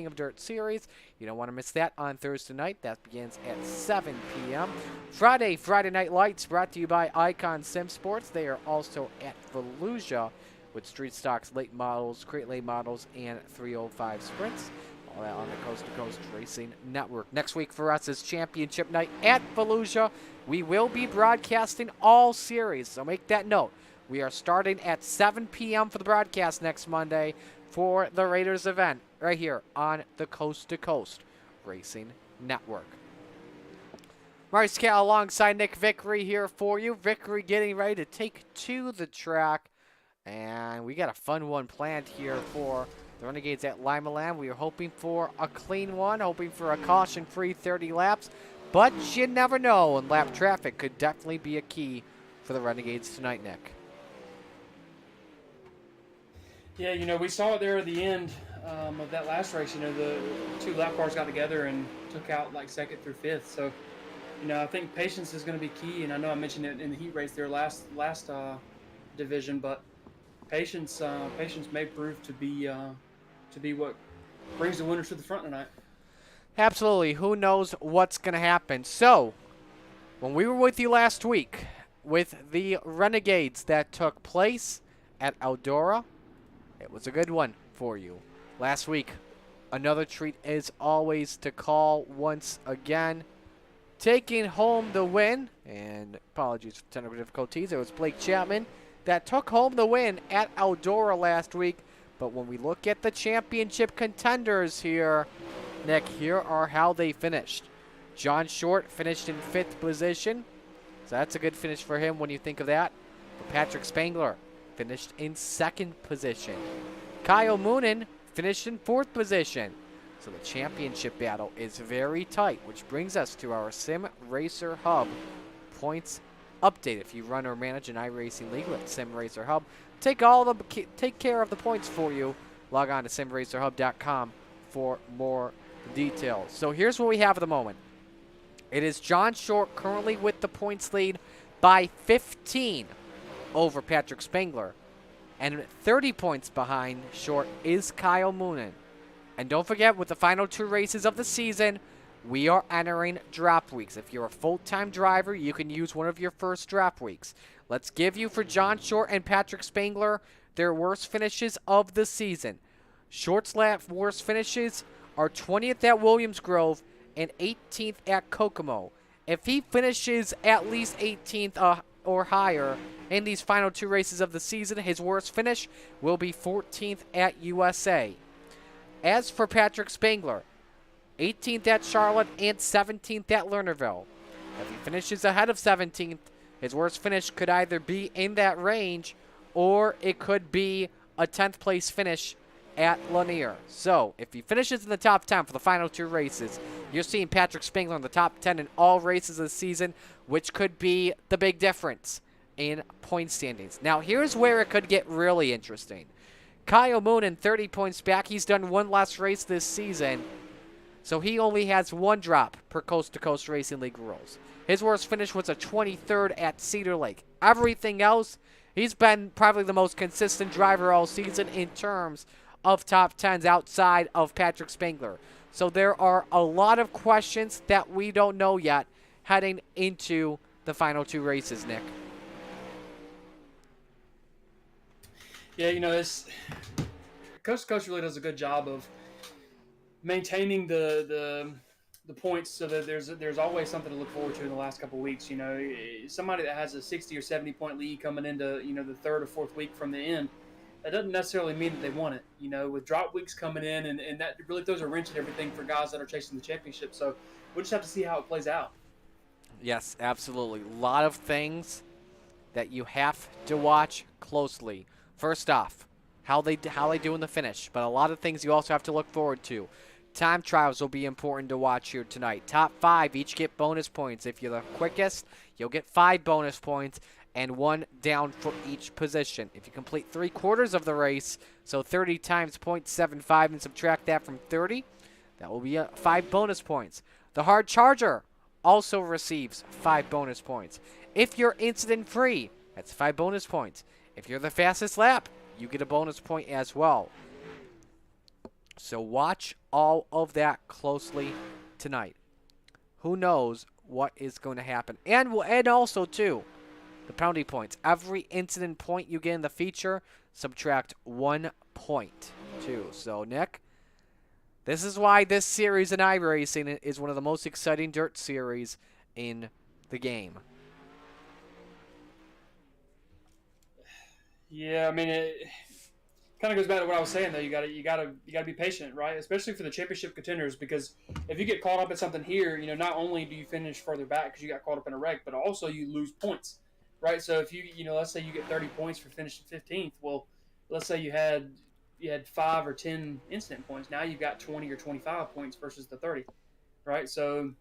of Dirt series. You don't want to miss that on Thursday night. That begins at 7 p.m. Friday Night Lights brought to you by Icon Sim Sports. They are also at Volusia with street stocks, late models, crate late models, and 305 sprints. All that on the Coast to Coast Racing Network. Next week for us is championship night at Volusia. We will be broadcasting all series, so make that note. We are starting at 7 p.m. for the broadcast next Monday for the Raiders event right here on the Coast to Coast Racing Network. Marty Scalo alongside Nick Vickery here for you. Vickery getting ready to take to the track, and we got a fun one planned here for the Renegades at Lima Land. We are hoping for a clean one, hoping for a caution-free 30 laps, but you never know, and lap traffic could definitely be a key for the Renegades tonight, Nick. Yeah, you know, we saw it there at the end of that last race. You know, the two lap cars got together and took out like second through fifth. So, you know, I think patience is going to be key. And I know I mentioned it in the heat race there last division, but patience may prove to be what brings the winners to the front tonight. Absolutely. Who knows what's going to happen? So, when we were with you last week with the Renegades that took place at Eldora, it was a good one for you. Last week, another treat as always to call once again. Taking home the win, and apologies for technical difficulties, it was Blake Chapman that took home the win at Eldora last week. But when we look at the championship contenders here, Nick, here are how they finished. John Short finished in 5th position. So that's a good finish for him when you think of that. But Patrick Spangler finished in 2nd position. Kyle Moonen finished in 4th position. So the championship battle is very tight, which brings us to our Sim Racer Hub points update. If you run or manage an iRacing League with Sim Racer Hub, take care of the points for you. Log on to simracerhub.com for more details. So here's what we have at the moment. It is John Short currently with the points lead by 15 over Patrick Spangler. And 30 points behind Short is Kyle Moonen. And don't forget, with the final 2 races of the season, we are entering drop weeks. If you're a full-time driver, you can use one of your first drop weeks. Let's give you, for John Short and Patrick Spangler, their worst finishes of the season. Short's worst finishes are 20th at Williams Grove and 18th at Kokomo. If he finishes at least 18th or higher in these final 2 races of the season, his worst finish will be 14th at USA. As for Patrick Spangler, 18th at Charlotte and 17th at Lernerville. If he finishes ahead of 17th, his worst finish could either be in that range or it could be a 10th place finish at Lanier. So, if he finishes in the top 10 for the final 2 races, you're seeing Patrick Spangler in the top 10 in all races of the season, which could be the big difference in point standings. Now, here's where it could get really interesting. Kyle Moonen, 30 points back. He's done 1 less race this season, so he only has 1 drop per Coast2Coast Racing League rules. His worst finish was a 23rd at Cedar Lake. Everything else, he's been probably the most consistent driver all season in terms of top 10s outside of Patrick Spangler. So there are a lot of questions that we don't know yet heading into the final 2 races, Nick. Yeah, Coast to Coast really does a good job of maintaining the points so that there's always something to look forward to in the last couple of weeks. Somebody that has a 60 or 70 point lead coming into the 3rd or 4th week from the end, that doesn't necessarily mean that they won it. With drop weeks coming in, and that really throws a wrench in everything for guys that are chasing the championship. So we'll just have to see how it plays out. Yes, absolutely. A lot of things that you have to watch closely. First off, how they do in the finish, but a lot of things you also have to look forward to. Time trials will be important to watch here tonight. Top 5 each get bonus points. If you're the quickest, you'll get 5 bonus points and 1 down for each position. If you complete 3/4 of the race, so 30 times 0.75 and subtract that from 30, that will be 5 bonus points. The hard charger also receives 5 bonus points. If you're incident free, that's 5 bonus points. If you're the fastest lap, you get a bonus point as well. So watch all of that closely tonight. Who knows what is going to happen. And also, too, the penalty points. Every incident point you get in the feature, subtract 1 point, too. So, Nick, this is why this series in iRacing is one of the most exciting dirt series in the game. Yeah, it kind of goes back to what I was saying though. You gotta be patient, right? Especially for the championship contenders, because if you get caught up in something here, not only do you finish further back because you got caught up in a wreck, but also you lose points, right? So if you let's say you get 30 points for finishing 15th, well, let's say you had 5 or 10 incident points. Now you've got 20 or 25 points versus the 30, right? So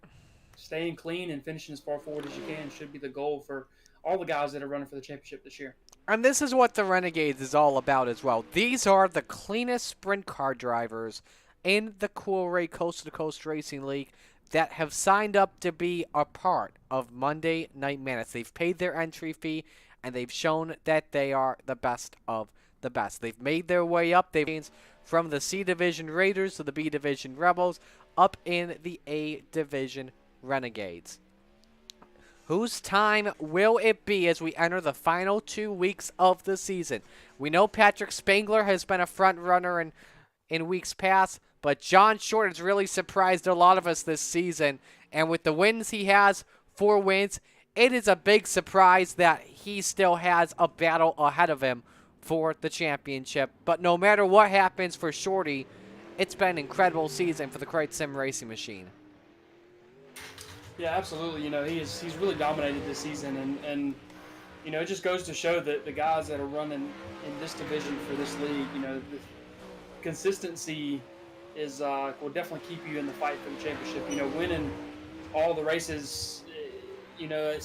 staying clean and finishing as far forward as you can should be the goal for all the guys that are running for the championship this year. And this is what the Renegades is all about as well. These are the cleanest sprint car drivers in the Coast2Coast Racing League that have signed up to be a part of Monday Night Madness. They've paid their entry fee, and they've shown that they are the best of the best. They've made their way up. They've from the C Division Raiders to the B Division Rebels up in the A Division Renegades. Whose time will it be as we enter the final 2 weeks of the season? We know Patrick Spangler has been a front runner in weeks past, but John Short has really surprised a lot of us this season. And with the wins he has, 4 wins, it is a big surprise that he still has a battle ahead of him for the championship. But no matter what happens for Shorty, it's been an incredible season for the Crate Sim Racing Machine. Yeah, absolutely. You know, he's really dominated this season, and you know, it just goes to show that the guys that are running in this division for this league, you know, the consistency is will definitely keep you in the fight for the championship. You know, winning all the races, you know,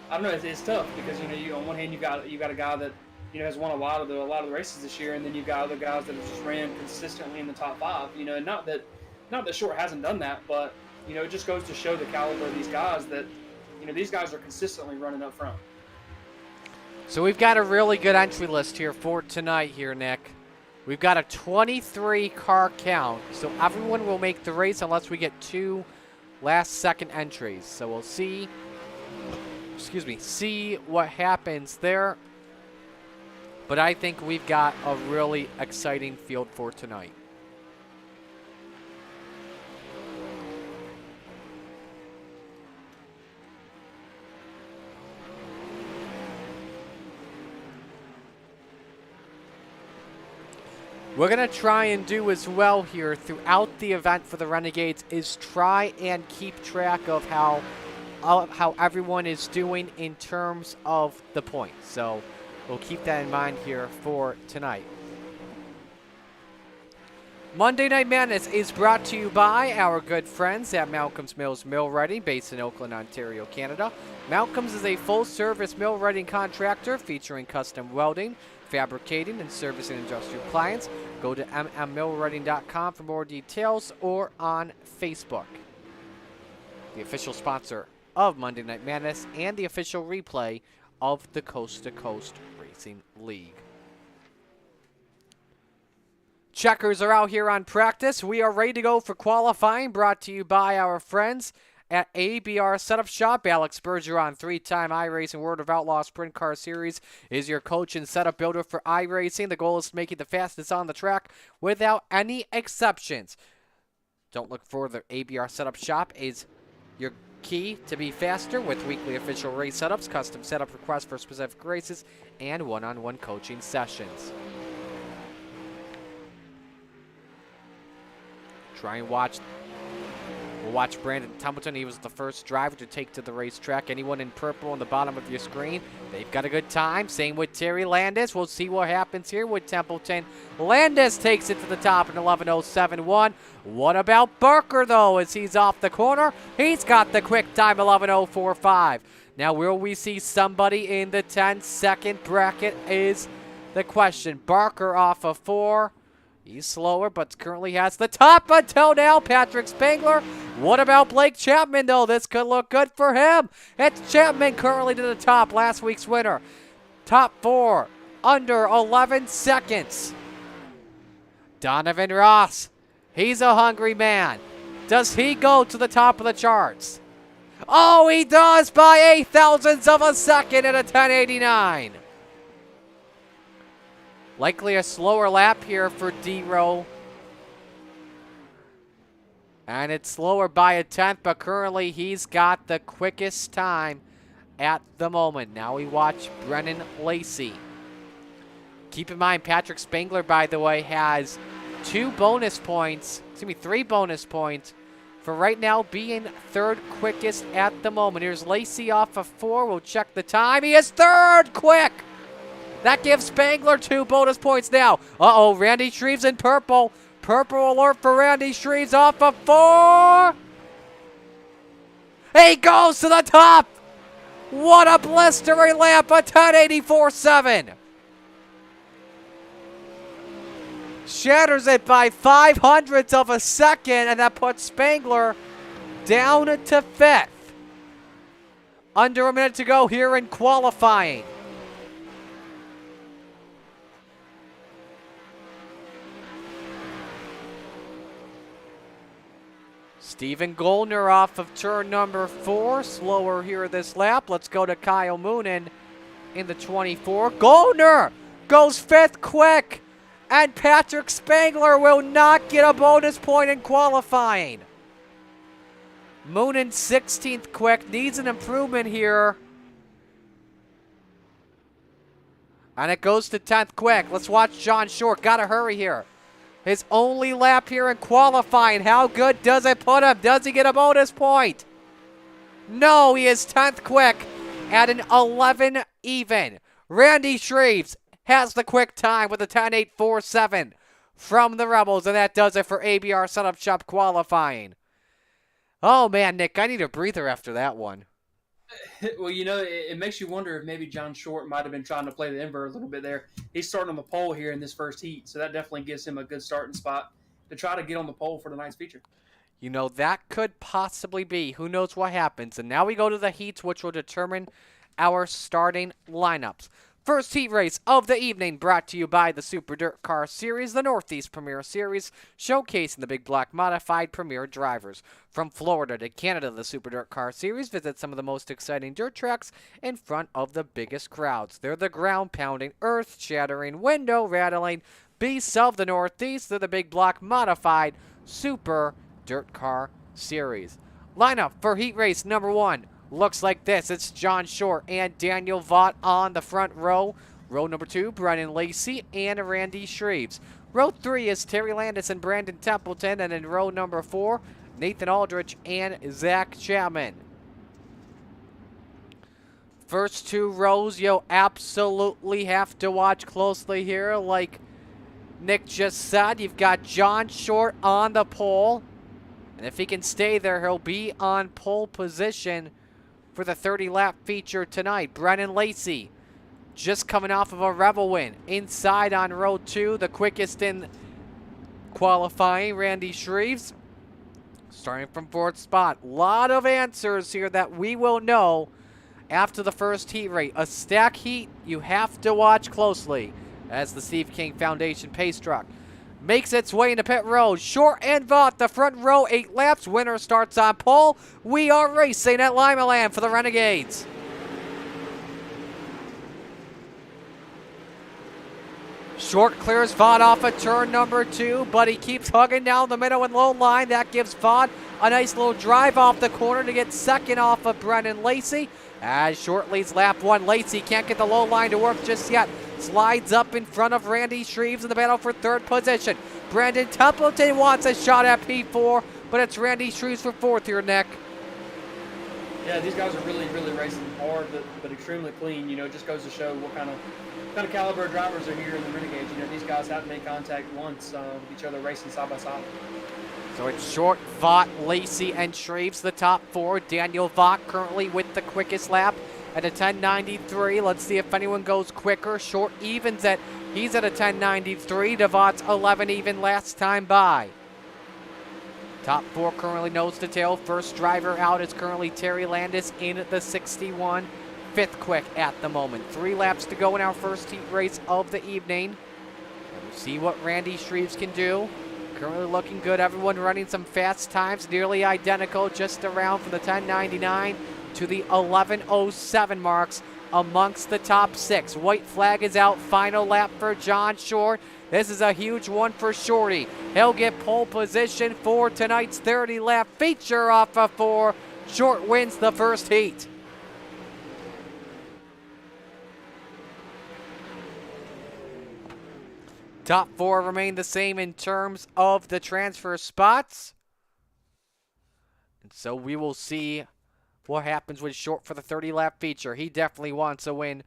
I don't know, it's tough because you on one hand you got a guy that has won a lot of the races this year, and then you've got other guys that have just ran consistently in the top 5. You know, and not that Short hasn't done that, but you know, it just goes to show the caliber of these guys that these guys are consistently running up front. So we've got a really good entry list here for tonight here, Nick. We've got a 23 car count, so everyone will make the race unless we get 2 last-second entries. So we'll see what happens there. But I think we've got a really exciting field for tonight. We're going to try and do as well here throughout the event for the Renegades is try and keep track of how everyone is doing in terms of the points. So we'll keep that in mind here for tonight. Monday Night Madness is brought to you by our good friends at Malcolm's Mills Mill Reading, based in Oakland, Ontario, Canada. Malcolm's is a full-service mill reading contractor featuring custom welding, fabricating, and servicing industrial clients. Go to mmmillreading.com for more details or on Facebook. The official sponsor of Monday Night Madness and the official replay of the Coast2Coast Racing League. Checkers are out here on practice. We are ready to go for qualifying, brought to you by our friends at ABR Setup Shop. Alex Bergeron, 3-time iRacing World of Outlaw Sprint Car Series, is your coach and setup builder for iRacing. The goal is to make it the fastest on the track without any exceptions. Don't look for the ABR Setup Shop is your key to be faster with weekly official race setups, custom setup requests for specific races, and one-on-one coaching sessions. Try and watch. We'll watch Brandon Templeton. He was the first driver to take to the racetrack. Anyone in purple on the bottom of your screen, they've got a good time. Same with Terry Landis. We'll see what happens here with Templeton. Landis takes it to the top in 11:07.1. What about Barker, though, as he's off the corner? He's got the quick time, 11:04.5. Now, will we see somebody in the 10-second bracket is the question. Barker off of 4. He's slower, but currently has the top until now. Patrick Spangler. What about Blake Chapman, though? This could look good for him. It's Chapman currently to the top, last week's winner. Top 4, under 11 seconds. Donovan Ross. He's a hungry man. Does he go to the top of the charts? Oh, he does by 8 thousandths of a second at a 10:89. Likely a slower lap here for D-Row. And it's slower by a 10th, but currently he's got the quickest time at the moment. Now we watch Brennan Lacey. Keep in mind, Patrick Spangler, by the way, has 3 bonus points for right now being 3rd quickest at the moment. Here's Lacey off of 4. We'll check the time. He is 3rd quick. That gives Spangler 2 bonus points now. Uh-oh, Randy Shreves in purple. Purple alert for Randy Shreves off of 4. He goes to the top. What a blistering lap, a 10:84.7. Shatters it by 0.05 of a second, and that puts Spangler down to 5th. Under a minute to go here in qualifying. Stephen Goldner off of turn number 4. Slower here this lap. Let's go to Kyle Moonen in the 24. Goldner goes 5th quick. And Patrick Spangler will not get a bonus point in qualifying. Moonen 16th quick. Needs an improvement here. And it goes to 10th quick. Let's watch John Short. Gotta hurry here. His only lap here in qualifying. How good does it put him? Does he get a bonus point? No, he is 10th quick at an 11 even. Randy Shreves has the quick time with a 10.847 from the Rebels, and that does it for ABR Setup Shop qualifying. Oh, man, Nick, I need a breather after that one. Well, it makes you wonder if maybe John Short might have been trying to play the invert a little bit there. He's starting on the pole here in this first heat, so that definitely gives him a good starting spot to try to get on the pole for tonight's feature. That could possibly be. Who knows what happens? And now we go to the heats, which will determine our starting lineups. First heat race of the evening brought to you by the Super Dirt Car Series, the Northeast Premier Series, showcasing the big block modified premier drivers. From Florida to Canada, the Super Dirt Car Series visits some of the most exciting dirt tracks in front of the biggest crowds. They're the ground-pounding, earth-shattering, window-rattling beasts of the Northeast. They're the big block modified Super Dirt Car Series. Lineup for heat race number 1. Looks like this. It's John Short and Daniel Vaught on the front row. Row number 2, Brennan Lacey and Randy Shreves. Row 3 is Terry Landis and Brandon Templeton. And in row number 4, Nathan Aldrich and Zach Chapman. First 2 rows, you'll absolutely have to watch closely here. Like Nick just said, you've got John Short on the pole. And if he can stay there, he'll be on pole position for the 30-lap feature tonight. Brennan Lacey just coming off of a Rebel win. Inside on row 2, the quickest in qualifying, Randy Shreves. Starting from 4th spot. A lot of answers here that we will know after the first heat rate. A stack heat you have to watch closely as the Steve King Foundation pace truck makes its way into pit road. Short and Vaught, the front row, 8 laps. Winner starts on pole. We are racing at Lima Land for the Renegades. Short clears Vaught off of turn number 2, but he keeps hugging down the middle and low line. That gives Vaught a nice little drive off the corner to get second off of Brennan Lacey. As Short leads lap 1, Lacey can't get the low line to work just yet. Slides up in front of Randy Shreves in the battle for 3rd position. Brandon Templeton wants a shot at P4, but it's Randy Shreves for 4th here, Nick. Yeah, these guys are really racing hard, but extremely clean. It just goes to show what kind of caliber of drivers are here in the Renegades. These guys haven't made contact once with each other racing side by side. So it's Short, Vaught, Lacey, and Shreves, the top 4. Daniel Vaught currently with the quickest lap at a 10.93. Let's see if anyone goes quicker. Short evens at, he's at a 10.93. DeVaught's 11 even last time by. Top 4 currently nose to tail. First driver out is currently Terry Landis in the 61. 5th quick at the moment. 3 laps to go in our first heat race of the evening. And we'll see what Randy Shreves can do. Currently looking good. Everyone running some fast times, nearly identical, just around from the 10.99 to the 11.07 marks amongst the top 6. White flag is out. Final lap for John Short. This is a huge one for Shorty. He'll get pole position for tonight's 30-lap feature off of 4. Short wins the first heat. Top 4 remain the same in terms of the transfer spots. And so we will see what happens with Short for the 30-lap feature. He definitely wants a win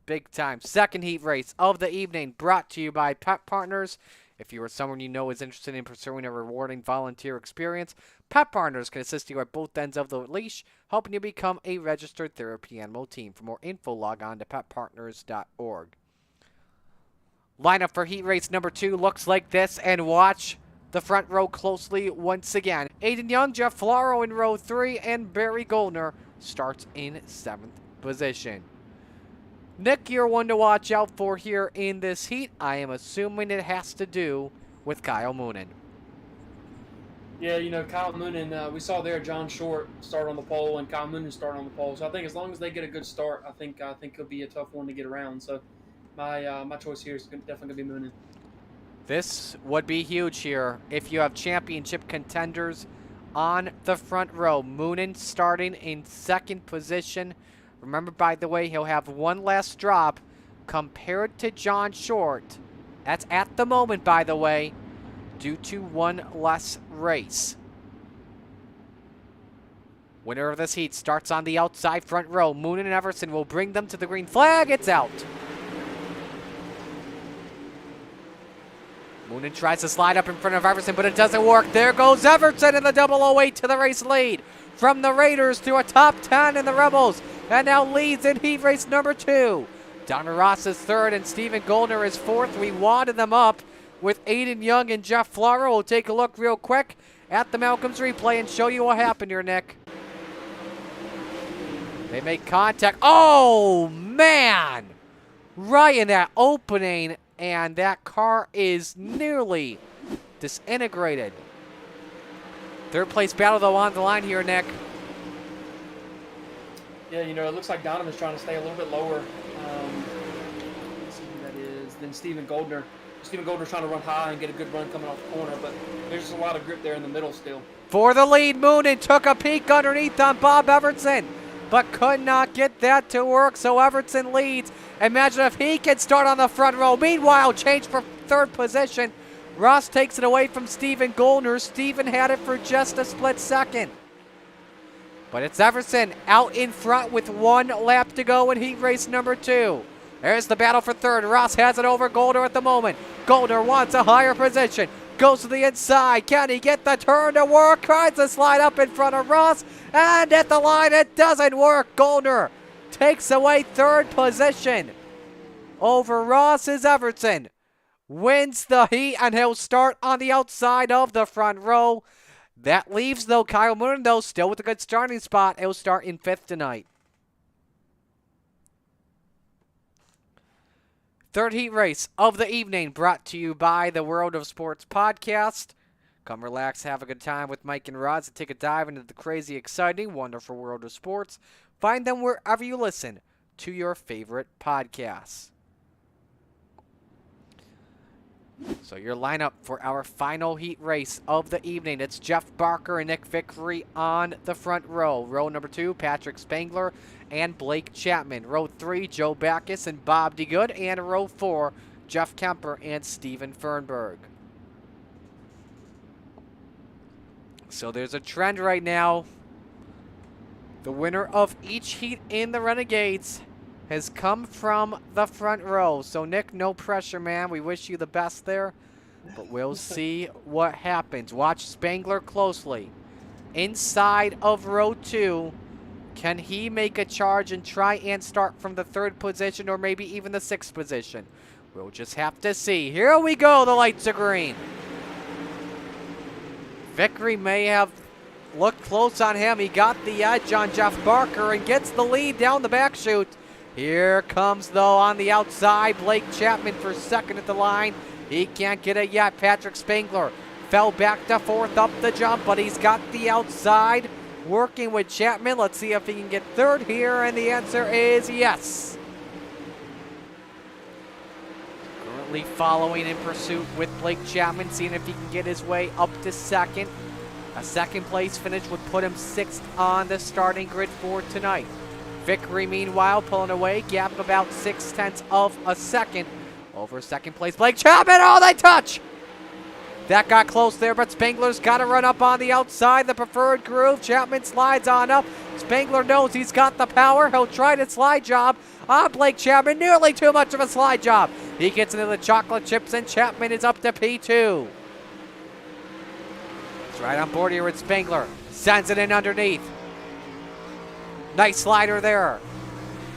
big time. Second heat race of the evening brought to you by Pet Partners. If you or someone you know is interested in pursuing a rewarding volunteer experience, Pet Partners can assist you at both ends of the leash, helping you become a registered therapy animal team. For more info, log on to petpartners.org. Lineup for heat race number 2 looks like this, and watch the front row closely once again. Aiden Young, Jeff Flaro in row 3, and Barry Goldner starts in 7th position. Nick, you're one to watch out for here in this heat. I am assuming it has to do with Kyle Moonen. Yeah, Kyle Moonen, we saw there John Short start on the pole and Kyle Moonen start on the pole. So I think as long as they get a good start, I think it'll be a tough one to get around. So my choice here is definitely going to be Moonen. This would be huge here if you have championship contenders on the front row. Moonen starting in 2nd position. Remember, by the way, he'll have one last drop compared to John Short. That's at the moment, by the way, due to one less race. Winner of this heat starts on the outside front row. Moonen and Everson will bring them to the green flag. It's out. Moonen tries to slide up in front of Everson, but it doesn't work. There goes Everson in the 008 to the race lead. From the Raiders to a top 10 in the Rebels. And now leads in heat race number 2. Donna Ross is 3rd and Stephen Goldner is 4th. We wadded them up with Aiden Young and Jeff Flora. We'll take a look real quick at the Malcolm's replay and show you what happened here, Nick. They make contact. Oh, man! Right in that opening, and that car is nearly disintegrated. 3rd place battle, though, on the line here, Nick. Yeah, you know, it looks like Donovan's trying to stay a little bit lower. Let's see who that is. Then Stephen Goldner. Stephen Goldner's trying to run high and get a good run coming off the corner, but there's just a lot of grip there in the middle still. For the lead, Moonen took a peek underneath on Bob Everson, but could not get that to work, so Everson leads. Imagine if he can start on the front row. Meanwhile, change for 3rd position. Ross takes it away from Stephen Goldner. Stephen had it for just a split second. But it's Everson out in front with 1 lap to go in heat race number 2. There's the battle for 3rd. Ross has it over Goldner at the moment. Goldner wants a higher position. Goes to the inside. Can he get the turn to work? Tries to slide up in front of Ross. And at the line, it doesn't work. Goldner takes away 3rd position. Over Ross is Everson. Wins the heat, and he'll start on the outside of the front row. That leaves, though, Kyle Moonen, though, still with a good starting spot. He'll start in 5th tonight. 3rd heat race of the evening, brought to you by the World of Sports podcast. Come relax, have a good time with Mike and Roz, and take a dive into the crazy, exciting, wonderful world of sports. Find them wherever you listen to your favorite podcasts. So your lineup for our final heat race of the evening. It's Jeff Barker and Nick Vickery on the front row. Row number 2, Patrick Spangler and Blake Chapman. Row 3, Joe Backus and Bob DeGood. And row 4, Jeff Kemper and Steven Fernberg. So there's a trend right now. The winner of each heat in the Renegades has come from the front row. So, Nick, no pressure, man. We wish you the best there, but we'll see what happens. Watch Spangler closely. Inside of row 2, can he make a charge and try and start from the 3rd position or maybe even the 6th position? We'll just have to see. Here we go. The lights are green. Vickery may have looked close on him. He got the edge on Jeff Barker and gets the lead down the back chute. Here comes, though, on the outside, Blake Chapman for 2nd at the line. He can't get it yet. Patrick Spangler fell back to 4th up the jump, but he's got the outside working with Chapman. Let's see if he can get 3rd here, and the answer is yes. Currently following in pursuit with Blake Chapman, seeing if he can get his way up to 2nd. A 2nd place finish would put him 6th on the starting grid for tonight. Vickery, meanwhile, pulling away, gap of about 0.6 of a second over 2nd place. Blake Chapman, oh, they touch! That got close there, but Spangler's got to run up on the outside, the preferred groove. Chapman slides on up. Spangler knows he's got the power. He'll try to slide job on Blake Chapman. Nearly too much of a slide job. He gets into the chocolate chips, and Chapman is up to P2. He's right on board here with Spangler. Sends it in underneath. Nice slider there.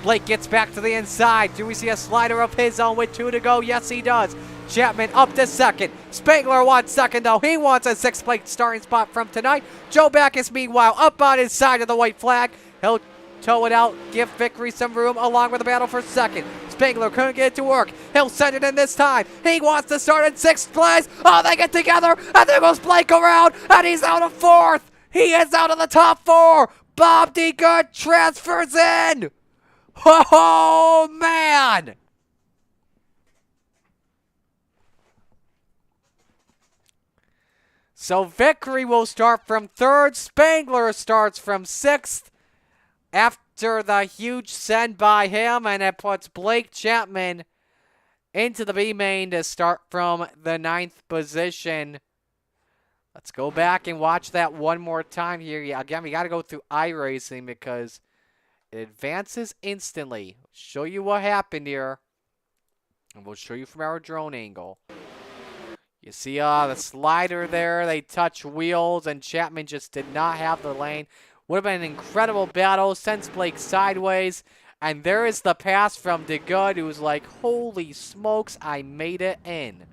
Blake gets back to the inside. Do we see a slider of his own with 2 to go? Yes, he does. Chapman up to 2nd. Spangler wants 2nd, though. He wants a 6th place starting spot from tonight. Joe Backus, meanwhile, up on his side of the white flag. He'll tow it out, give Vickery some room along with the battle for 2nd. Spangler couldn't get it to work. He'll send it in this time. He wants to start in 6th place. Oh, they get together, and there goes Blake around, and he's out of 4th. He is out of the top 4. Bob DeGood transfers in. Oh, man. So Vickery will start from 3rd. Spangler starts from 6th. after the huge send by him, and it puts Blake Chapman into the B main to start from the 9th position. Let's go back and watch that one more time here. Yeah, again, we got to go through iRacing because it advances instantly. Show you what happened here, and we'll show you from our drone angle. You see the slider there. They touch wheels, and Chapman just did not have the lane. Would have been an incredible battle. Sends Blake sideways. And there is the pass from DeGood, who's like, holy smokes, I made it in.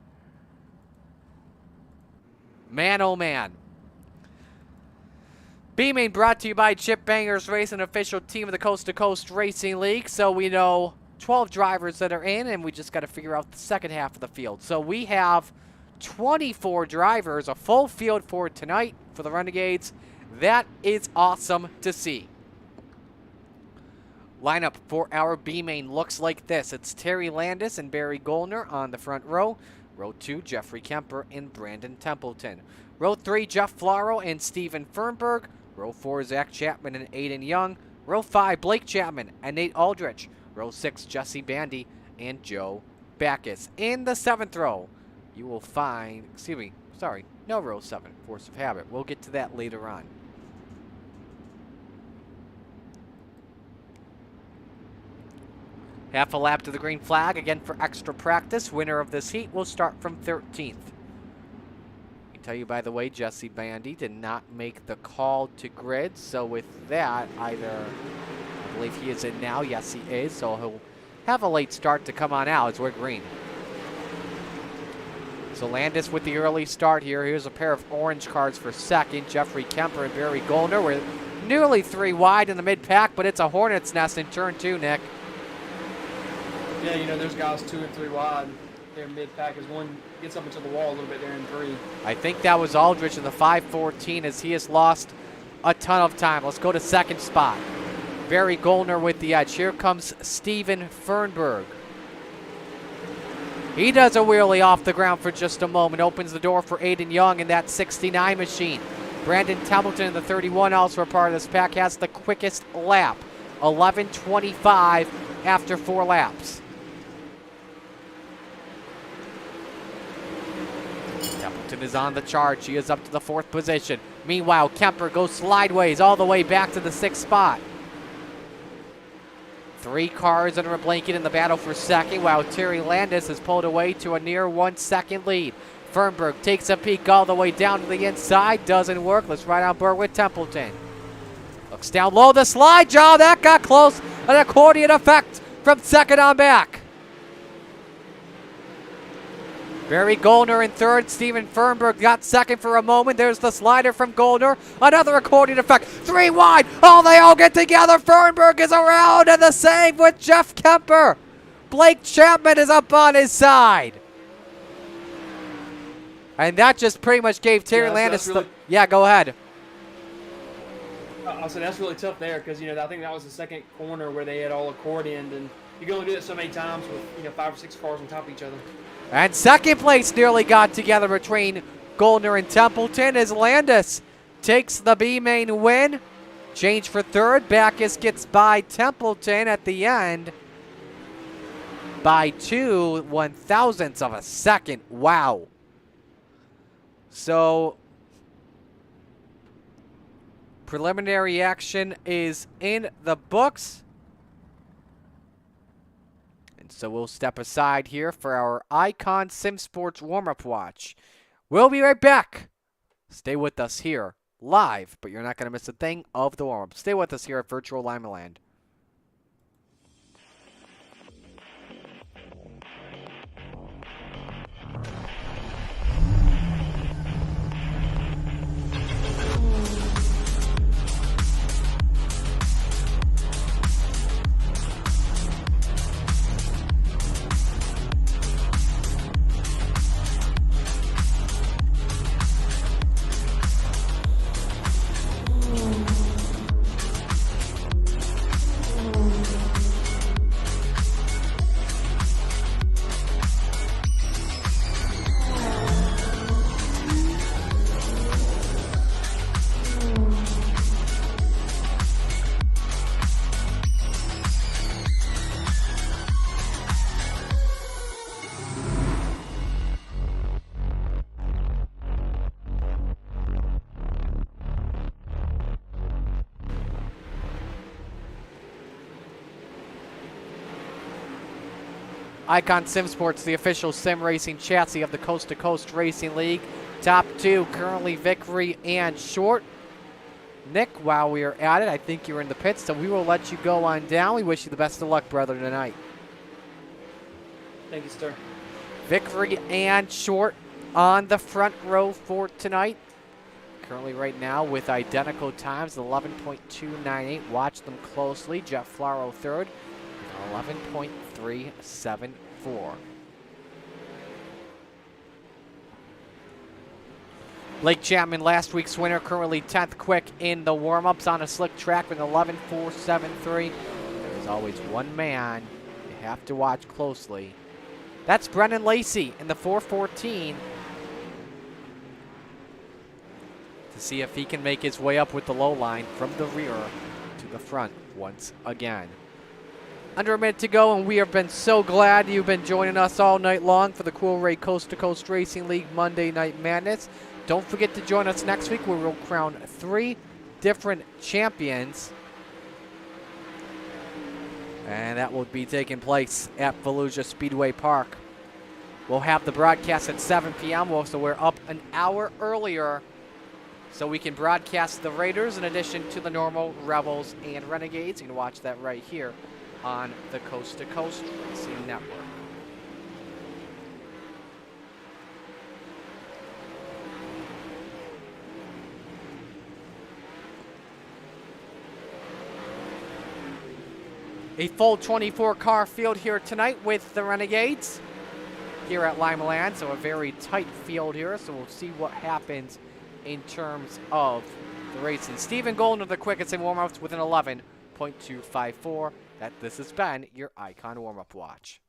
Man, oh man. B-Main brought to you by Chip Bangers Racing, official team of the Coast2Coast Racing League. So we know 12 drivers that are in, and we just got to figure out the second half of the field. So we have 24 drivers, a full field for tonight for the Renegades. That is awesome to see. Lineup for our B-Main looks like this. It's Terry Landis and Barry Goldner on the front row. Row 2, Jeffrey Kemper and Brandon Templeton. Row 3, Jeff Flaro and Steven Fernberg. Row 4, Zach Chapman and Aiden Young. Row 5, Blake Chapman and Nate Aldrich. Row 6, Jesse Bandy and Joe Backus. In the 7th row, you will find, no row 7, Force of Habit. We'll get to that later on. Half a lap to the green flag, again for extra practice. Winner of this heat will start from 13th. I tell you, by the way, Jesse Bandy did not make the call to grid, so with that, either, I believe he is in now. Yes, he is, so he'll have a late start to come on out as we're green. So Landis with the early start here. Here's a pair of orange cards for second. Jeffrey Kemper and Barry Goldner. We're nearly 3 wide in the mid-pack, but it's a hornet's nest in turn 2, Nick. Yeah, you know, there's guys 2 and 3 wide there mid-pack as one gets up into the wall a little bit there in 3. I think that was Aldrich in the 5:14 as he has lost a ton of time. Let's go to second spot. Barry Goldner with the edge. Here comes Steven Fernberg. He does a wheelie off the ground for just a moment. Opens the door for Aiden Young in that 69 machine. Brandon Templeton in the 31, also a part of this pack, has the quickest lap. 11:25 after 4 laps. Templeton is on the charge. He is up to the 4th position. Meanwhile, Kemper goes sideways all the way back to the 6th spot. 3 cars under a blanket in the battle for second, while Terry Landis is pulled away to a near 1 second lead. Fernberg takes a peek all the way down to the inside. Doesn't work. Let's ride on board with Templeton. Looks down low, the slide job. That got close. An accordion effect from second on back. Barry Goldner in 3rd. Steven Fernberg got 2nd for a moment. There's the slider from Goldner. Another accordion effect. 3 wide. Oh, they all get together. Fernberg is around, and the save with Jeff Kemper. Blake Chapman is up on his side. And that just pretty much gave Terry Landis really, yeah, go ahead. I said that's really tough there because, you know, I think that was the second corner where they had all accordioned, and you can only do it so many times with, you know, 5 or 6 cars on top of each other. And second place nearly got together between Goldner and Templeton as Landis takes the B-Main win. Change for 3rd. Backus gets by Templeton at the end by 2 1/1000ths of a second. Wow. So preliminary action is in the books. And so we'll step aside here for our Icon Sim Sports warm-up watch. We'll be right back. Stay with us here live, but you're not going to miss a thing of the warm-up. Stay with us here at Virtual Lima Land. Icon Sim Sports, the official sim racing chassis of the Coast to Coast Racing League. Top 2 currently Vickery and Short. Nick, while we are at it, I think you're in the pits, so we will let you go on down. We wish you the best of luck, brother, tonight. Thank you, sir. Vickery and Short on the front row for tonight. Currently right now with identical times, 11.298. Watch them closely. Jeff Flaro third, 11.374. Blake Chapman, last week's winner, currently 10th quick in the warm-ups on a slick track with 11.473. There's always one man you have to watch closely. That's Brendan Lacey in the 4:14 to see if he can make his way up with the low line from the rear to the front once again. Under a minute to go, and we have been so glad you've been joining us all night long for the Coolray Coast to Coast Racing League Monday Night Madness. Don't forget to join us next week where we'll crown 3 different champions. And that will be taking place at Fallujah Speedway Park. We'll have the broadcast at 7 p.m. So we're up an hour earlier so we can broadcast the Raiders in addition to the normal Rebels and Renegades. You can watch that right here on the Coast to Coast Racing Network. A full 24-car field here tonight with the Renegades here at Limaland, so a very tight field here, so we'll see what happens in terms of the racing. Stephen Golden, the quickest in warm-ups with an 11.254. This has been your Icon Warm-Up Watch.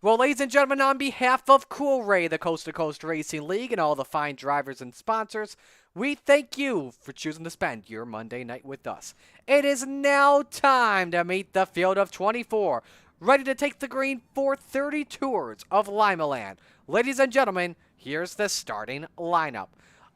Well, ladies and gentlemen, on behalf of Coolray, the Coast to Coast Racing League, and all the fine drivers and sponsors, we thank you for choosing to spend your Monday night with us. It is now time to meet the field of 24, ready to take the green for 30 tours of Limaland. Ladies and gentlemen, here's the starting lineup.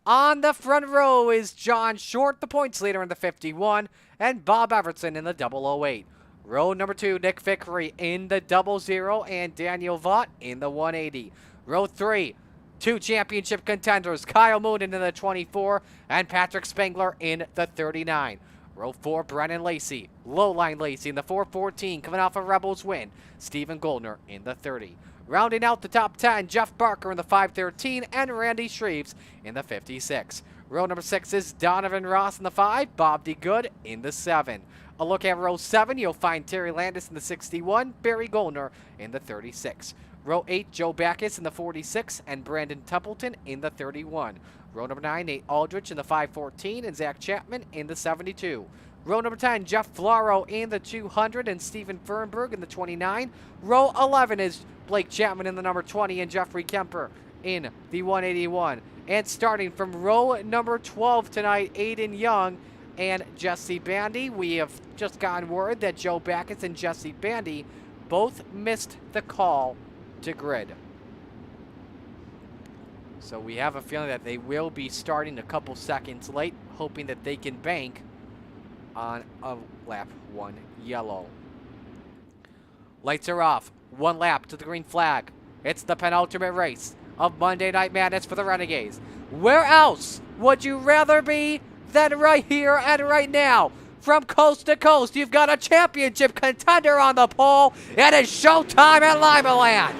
On the front row is John Short, the points leader in the 51, and Bob Evertson in the 008. Row number 2, Nick Vickery in the 00, and Daniel Vaught in the 180. Row 3, 2 championship contenders, Kyle Moonen in the 24, and Patrick Spengler in the 39. Row 4, Brennan Lacey, Lowline Lacey in the 414, coming off a Rebels win, Stephen Goldner in the 30. Rounding out the top 10, Jeff Barker in the 513, and Randy Shreves in the 56. Row number 6 is Donovan Ross in the 5, Bob D. Good in the 7. A look at row 7, you'll find Terry Landis in the 61, Barry Goldner in the 36. Row 8, Joe Backus in the 46, and Brandon Templeton in the 31. Row number 9, Nate Aldrich in the 514, and Zach Chapman in the 72. Row number 10, Jeff Flaro in the 200, and Stephen Fernberg in the 29. Row 11 is Blake Chapman in the number 20, and Jeffrey Kemper in the 181. And starting from row number 12 tonight, Aiden Young and Jesse Bandy. We have just gotten word that Joe Backus and Jesse Bandy both missed the call to grid. So we have a feeling that they will be starting a couple seconds late, hoping that they can bank on a lap 1 yellow. Lights are off. 1 lap to the green flag. It's the penultimate race of Monday Night Madness for the Renegades. Where else would you rather be than right here and right now? From coast to coast, you've got a championship contender on the pole. It is showtime at Limaland.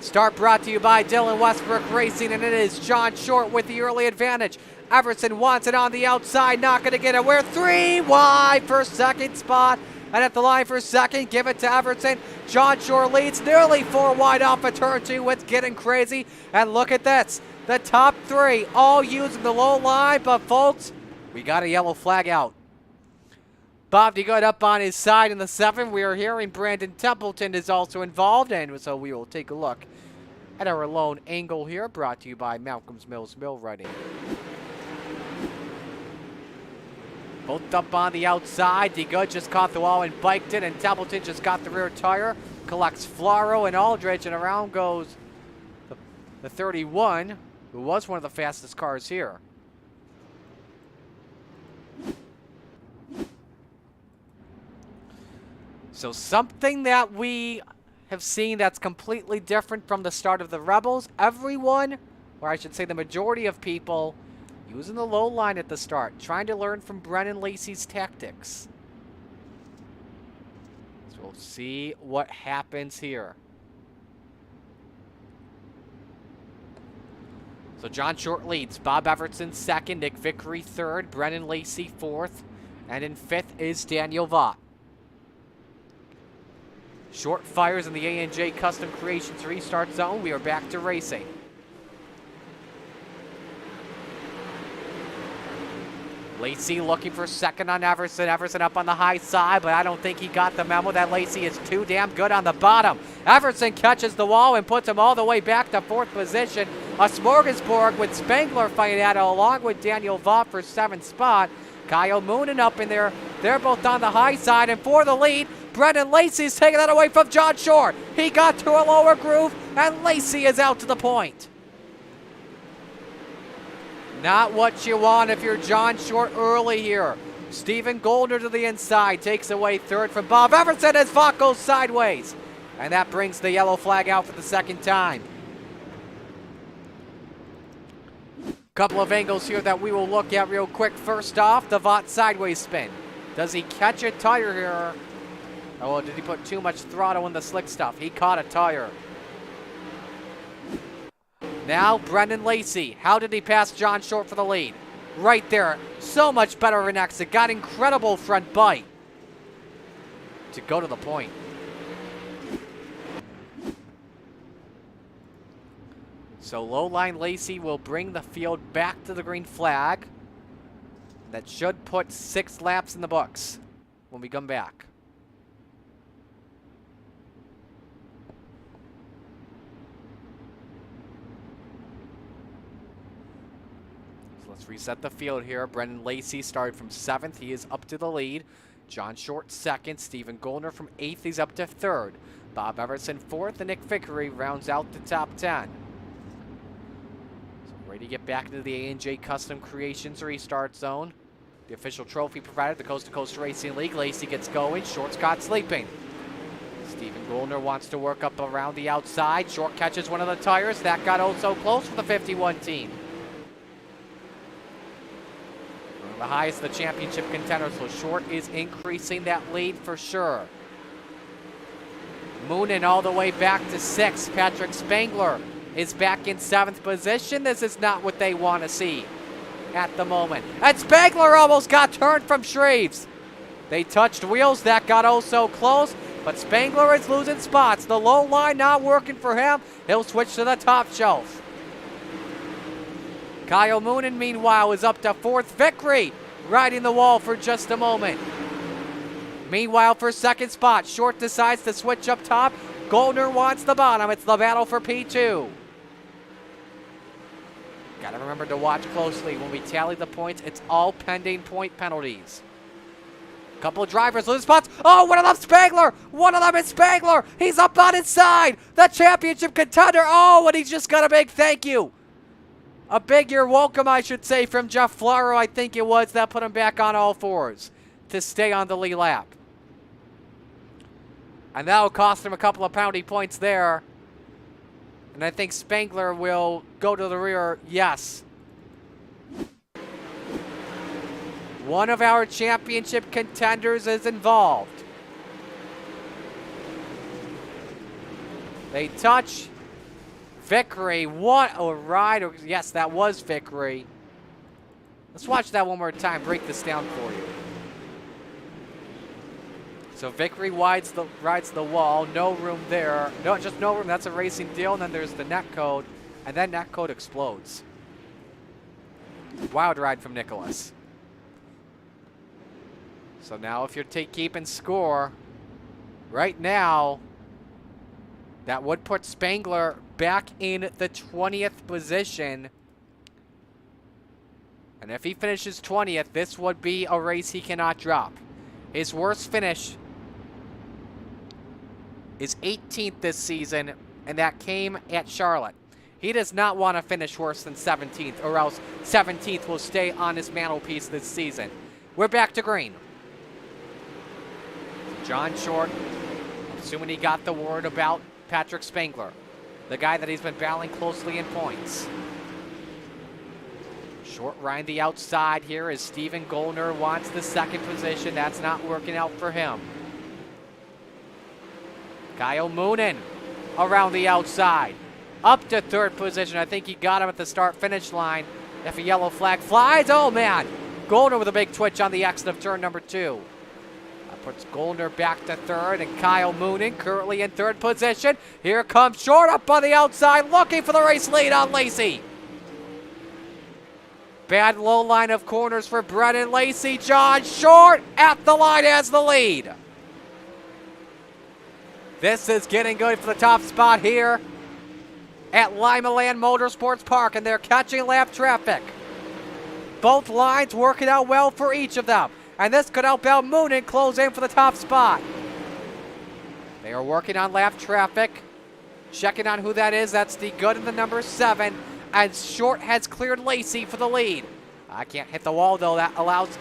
Start brought to you by Dylan Westbrook Racing, and it is John Short with the early advantage. Everson wants it on the outside, not going to get it. We're 3 wide for second spot. And at the line for second, give it to Everson. John Short leads nearly 4 wide off of turn 2. It's getting crazy. And look at this. The top 3 all using the low line. But folks, we got a yellow flag out. Bob DeGood up on his side in the 7. We are hearing Brandon Templeton is also involved. And so we will take a look at our lone angle here. Brought to you by Malcolm's Mills Mill Running. Both up on the outside. DeGood just caught the wall and biked it, and Templeton just got the rear tire. Collects Flaro and Aldridge, and around goes the 31, who was one of the fastest cars here. So something that we have seen that's completely different from the start of the Rebels. Everyone, or I should say the majority of people, using the low line at the start, trying to learn from Brennan Lacey's tactics. So we'll see what happens here. So John Short leads. Bob Everson second, Nick Vickery third, Brennan Lacey fourth, and in fifth is Daniel Vaught. Short fires in the A&J Custom Creations restart zone. We are back to racing. Lacey looking for second on Everson. Everson up on the high side, but I don't think he got the memo that Lacey is too damn good on the bottom. Everson catches the wall and puts him all the way back to fourth position. A smorgasbord with Spangler fighting at it along with Daniel Vaught for seventh spot. Kyle Moonen up in there. They're both on the high side, and for the lead, Brendan Lacey's taking that away from John Short. He got to a lower groove, and Lacey is out to the point. Not what you want if you're John Short early here. Stephen Goldner to the inside, takes away third from Bob Everson as Vaught goes sideways. And that brings the yellow flag out for the second time. Couple of angles here that we will look at real quick. First off, the Vaught sideways spin. Does he catch a tire here? Oh, did he put too much throttle in the slick stuff? He caught a tire. Now, Brendan Lacey. How did he pass John Short for the lead? Right there. So much better of an exit. Got incredible front bite to go to the point. So low-line Lacey will bring the field back to the green flag. That should put 6 laps in the books when we come back. So let's reset the field here. Brendan Lacey started from 7th. He is up to the lead. John Short 2nd. Stephen Goldner from 8th. He's up to 3rd. Bob Everson 4th. And Nick Vickery rounds out the top 10. Ready to get back into the A&J Custom Creations restart zone. The official trophy provider, the Coast2Coast Racing League. Lacey gets going. Short's caught sleeping. Stephen Goldner wants to work up around the outside. Short catches one of the tires. That got oh so close for the 51 team. One of the highest of the championship contenders, so Short is increasing that lead for sure. Moonen all the way back to 6th. Patrick Spangler is back in 7th position. This is not what they want to see at the moment. And Spangler almost got turned from Shreves. They touched wheels. That got oh so close. But Spangler is losing spots. The low line not working for him. He'll switch to the top shelf. Kyle Moonen, meanwhile, is up to 4th. Vickery riding the wall for just a moment. Meanwhile, for 2nd spot, Short decides to switch up top. Goldner wants the bottom. It's the battle for P2. Got to remember to watch closely when we tally the points. It's all pending point penalties. Couple of drivers lose spots. Oh, one of them Spangler. One of them is Spangler. He's up on his side. The championship contender. Oh, and he's just got a big thank you. A big you're welcome, I should say, from Jeff Flaro, I think it was, that put him back on all fours to stay on the lead lap. And that'll cost him a couple of penalty points there. And I think Spangler will go to the rear. Yes. One of our championship contenders is involved. They touch. Vickery. What a ride. Yes, that was Vickery. Let's watch that one more time. Break this down for you. So Vickery rides the wall, no room there. No, just no room, that's a racing deal. And then there's the net code, and then net code explodes. Wild ride from Nicholas. So now if you're keeping score, right now, that would put Spangler back in the 20th position. And if he finishes 20th, this would be a race he cannot drop. His worst finish is 18th this season, and that came at Charlotte. He does not want to finish worse than 17th, or else 17th will stay on his mantelpiece this season. We're back to green. John Short, assuming he got the word about Patrick Spangler, the guy that he's been battling closely in points. Short riding the outside here as Steven Goldner wants the second position. That's not working out for him. Kyle Moonen around the outside. Up to third position. I think he got him at the start-finish line. If a yellow flag flies, oh man! Goldner with a big twitch on the exit of turn number 2. That puts Goldner back to third, and Kyle Moonen currently in third position. Here comes Short up on the outside, looking for the race lead on Lacey. Bad low line of corners for Brennan Lacey. John Short at the line has the lead. This is getting good for the top spot here at Lima Land Motorsports Park, and they're catching lap traffic. Both lines working out well for each of them, and this could help out Moonen close in for the top spot. They are working on lap traffic, checking on who that is. That's the good in the number 7, and Short has cleared Lacey for the lead. I can't hit the wall though. That allows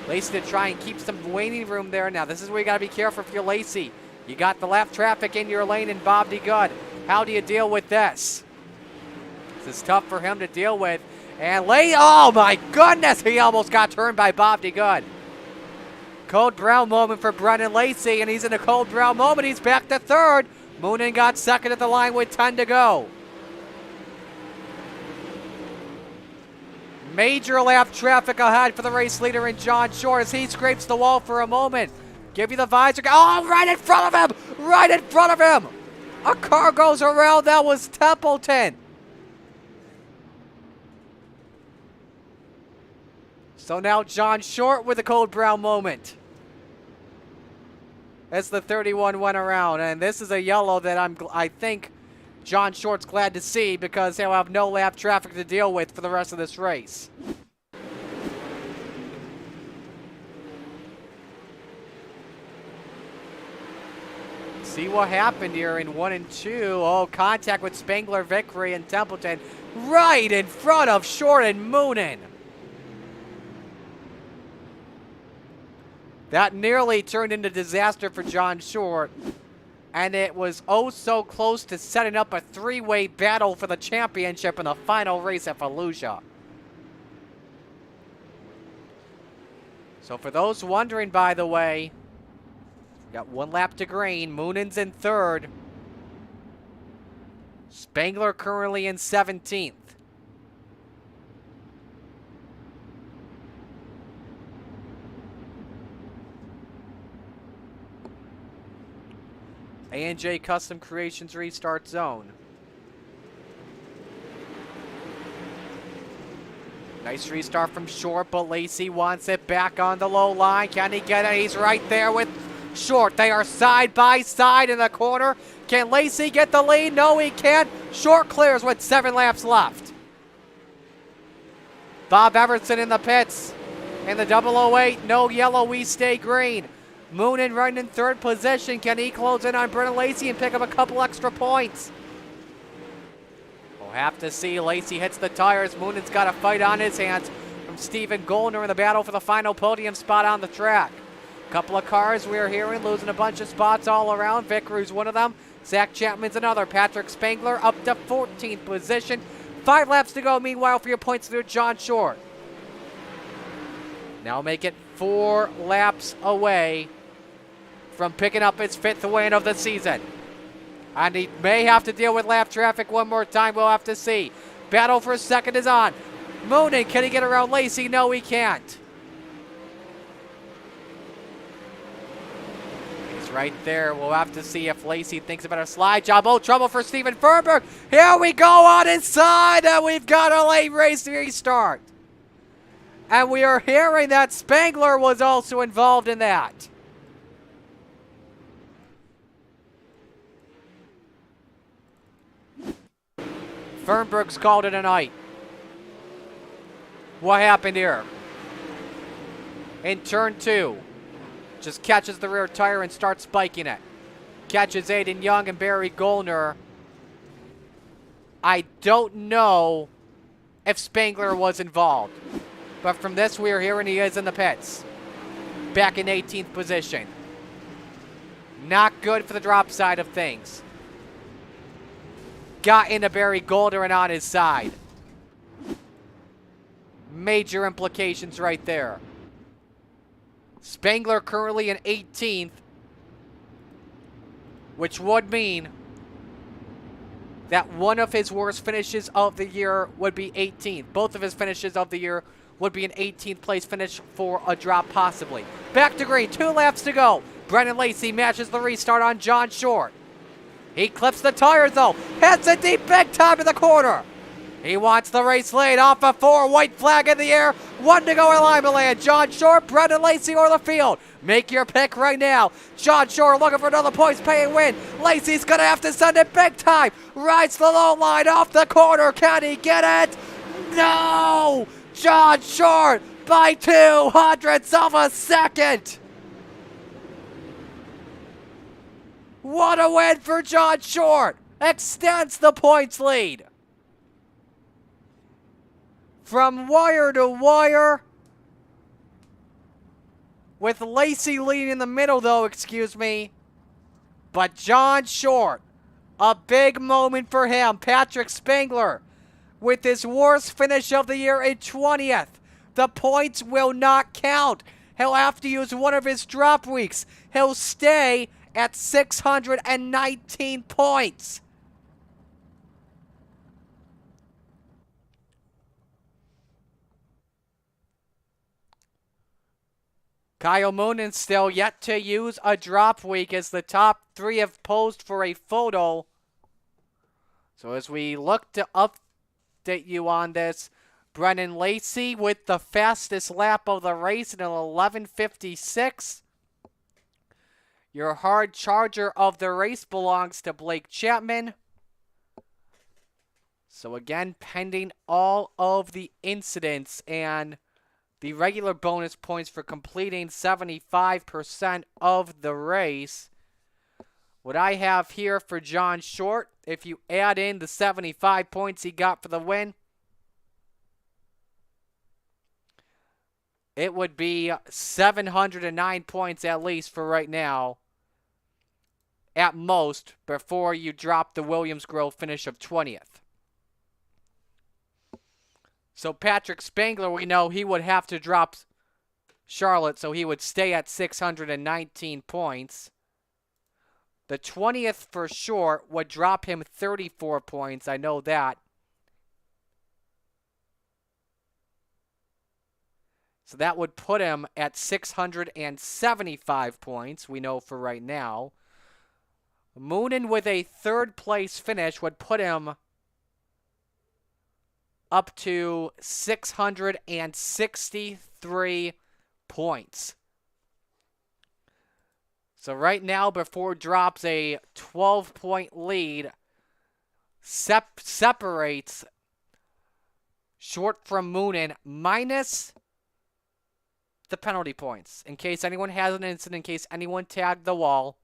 Lacey to try and keep some waiting room there. Now this is where you got to be careful if you're Lacey. You got the lap traffic in your lane and Bob DeGood. How do you deal with this? This is tough for him to deal with. And oh my goodness, he almost got turned by Bob DeGood. Code Brown moment for Brennan Lacey, and he's in a Code Brown moment. He's back to third. Moonen got second at the line with 10 to go. Major lap traffic ahead for the race leader in John Short as he scrapes the wall for a moment. Give you the visor. Oh, right in front of him! Right in front of him! A car goes around. That was Templeton. So now John Short with a Code Brown moment. As the 31 went around. And this is a yellow that I think John Short's glad to see because he'll have no lap traffic to deal with for the rest of this race. See what happened here in 1 and 2. Oh, contact with Spangler, Vickery, and Templeton right in front of Short and Moonen. That nearly turned into disaster for John Short. And it was oh so close to setting up a 3-way battle for the championship in the final race at Fallujah. So for those wondering, by the way, got 1 lap to green. Moonen's in third. Spangler currently in 17th. A&J Custom Creations restart zone. Nice restart from Short, but Lacey wants it back on the low line. Can he get it? He's right there with Short. They are side by side in the corner. Can Lacey get the lead? No, he can't. Short clears with 7 laps left. Bob Everson in the pits. In the 008, no yellow, we stay green. Moonen running in third position. Can he close in on Brennan Lacey and pick up a couple extra points? We'll have to see. Lacey hits the tires. Moonen's got a fight on his hands from Steven Goldner in the battle for the final podium spot on the track. Couple of cars we're hearing losing a bunch of spots all around. Vickery's one of them. Zach Chapman's another. Patrick Spangler up to 14th position. 5 laps to go. Meanwhile, for your points leader, John Short. Now make it 4 laps away from picking up his 5th win of the season. And he may have to deal with lap traffic one more time. We'll have to see. Battle for second is on. Moonen, can he get around Lacey? No, he can't. He's right there. We'll have to see if Lacey thinks about a slide job. Oh, trouble for Steven Fernberg. Here we go on his side, and we've got a late race restart. And we are hearing that Spangler was also involved in that. Fernberg's called it a night. What happened here? In turn 2, just catches the rear tire and starts spiking it. Catches Aiden Young and Barry Goldner. I don't know if Spangler was involved, but from this we're hearing he is in the pits. Back in 18th position. Not good for the drop side of things. Got into Barry Golder and on his side. Major implications right there. Spangler currently in 18th, which would mean that one of his worst finishes of the year would be 18th. Both of his finishes of the year would be an 18th place finish for a drop possibly. Back to green, 2 laps to go. Brendan Lacey matches the restart on John Short. He clips the tires though, hits it deep big time to the corner. He wants the race lead off of 4, white flag in the air. 1 to go in Lima Land. John Short, Brendan Lacey, or the field. Make your pick right now. John Short looking for another points paying win. Lacey's going to have to send it big time. Rides the low line off the corner. Can he get it? No! John Short by 0.02 of a second. What a win for John Short. Extends the points lead. From wire to wire. With Lacey leading in the middle, though, excuse me. But John Short, a big moment for him. Patrick Spangler, with his worst finish of the year in 20th. The points will not count. He'll have to use one of his drop weeks. He'll stay at 619 points. Kyle Moonen still yet to use a drop week as the top 3 have posed for a photo. So as we look to update you on this, Brendan Lacey with the fastest lap of the race in an 11:56. Your hard charger of the race belongs to Blake Chapman. So again, pending all of the incidents and the regular bonus points for completing 75% of the race. What I have here for John Short, if you add in the 75 points he got for the win, it would be 709 points at least for right now. At most, before you drop the Williams Grove finish of 20th. So Patrick Spangler, we know he would have to drop Charlotte, so he would stay at 619 points. The 20th for Short would drop him 34 points. I know that. So that would put him at 675 points, we know for right now. Moonen with a 3rd place finish would put him up to 663 points. So right now, before drops, a 12-point lead separates Short from Moonen minus the penalty points. In case anyone has an incident, in case anyone tagged the wall.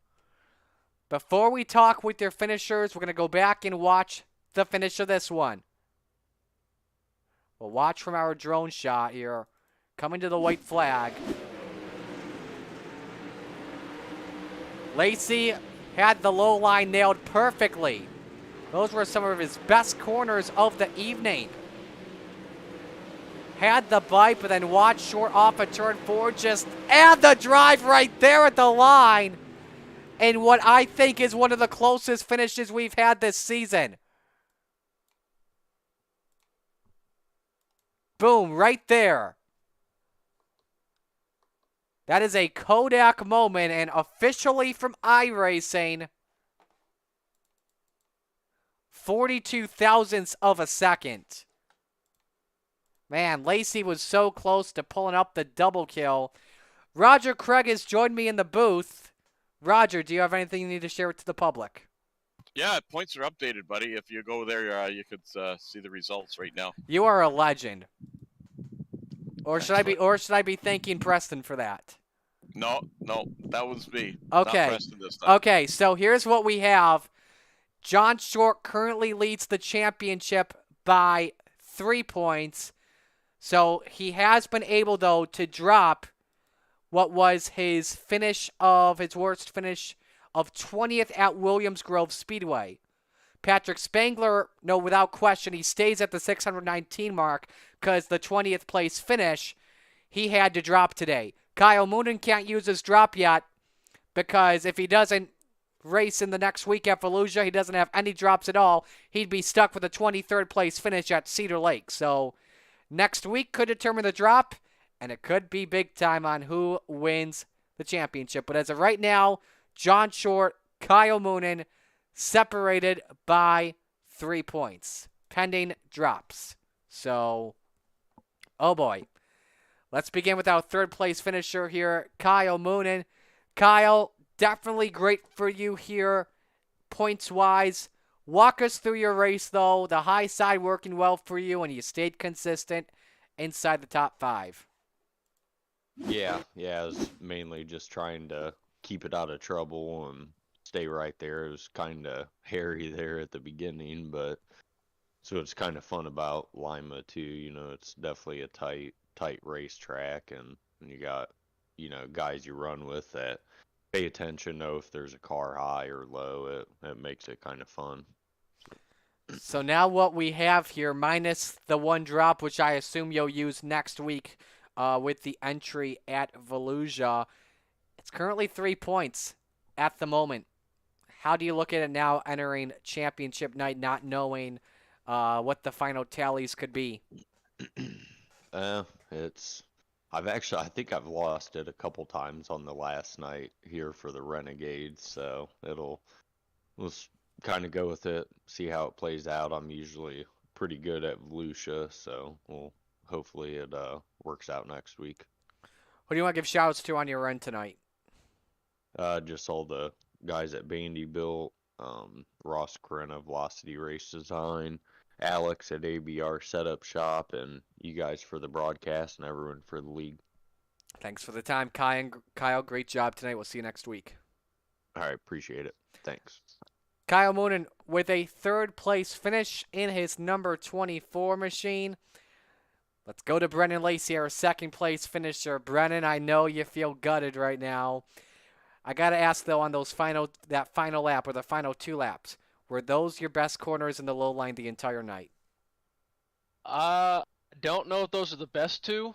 Before we talk with their finishers, we're going to go back and watch the finish of this one. We'll watch from our drone shot here. Coming to the white flag. Lacey had the low line nailed perfectly. Those were some of his best corners of the evening. Had the bite, but then watched Short off a turn 4. Just add the drive right there at the line. And what I think is one of the closest finishes we've had this season. Boom, right there. That is a Kodak moment, and officially from iRacing, 42 thousandths of a second. Man, Lacey was so close to pulling up the double kill. Roger Craig has joined me in the booth. Roger, do you have anything you need to share with the public? Yeah, points are updated, buddy. If you go there, you could see the results right now. You are a legend. Or should I be thanking Preston for that? No, that was me. Okay. Not Preston this time. Okay, so here's what we have. John Short currently leads the championship by 3 points. So he has been able, though, to drop what was his worst finish of 20th at Williams Grove Speedway. Patrick Spangler, no, without question, he stays at the 619 mark because the 20th place finish, he had to drop today. Kyle Moonen can't use his drop yet because if he doesn't race in the next week at Volusia, he doesn't have any drops at all. He'd be stuck with a 23rd place finish at Cedar Lake. So next week could determine the drop, and it could be big time on who wins the championship. But as of right now, John Short, Kyle Moonen, separated by 3 points, pending drops. So, oh boy. Let's begin with our third place finisher here, Kyle Moonen. Kyle, definitely great for you here, points-wise. Walk us through your race, though. The high side working well for you, and you stayed consistent inside the top 5. Yeah, I was mainly just trying to keep it out of trouble and stay right there. It was kind of hairy there at the beginning, but so it's kind of fun about Lima too. You know, it's definitely a tight racetrack, and you got, you know, guys you run with that pay attention, know if there's a car high or low. It makes it kind of fun. So now what we have here, minus the 1 drop, which I assume you'll use next week with the entry at Volusia, it's currently 3 points at the moment. How do you look at it now entering championship night, not knowing what the final tallies could be? I think I've lost it a couple times on the last night here for the Renegades, so we'll kind of go with it, see how it plays out. I'm usually pretty good at Volusia, so hopefully it works out next week. Who do you want to give shout-outs to on your run tonight? Just all the guys at Bandy Built, Ross Corinna, Velocity Race Design, Alex at ABR Setup Shop, and you guys for the broadcast and everyone for the league. Thanks for the time, Kyle. Great job tonight. We'll see you next week. All right, appreciate it. Thanks. Kyle Moonen with a 3rd place finish in his number 24 machine. Let's go to Brennan Lacey, our 2nd place finisher. Brennan, I know you feel gutted right now. I got to ask, though, on that final lap or the final 2 laps, were those your best corners in the low line the entire night? Don't know if those are the best 2,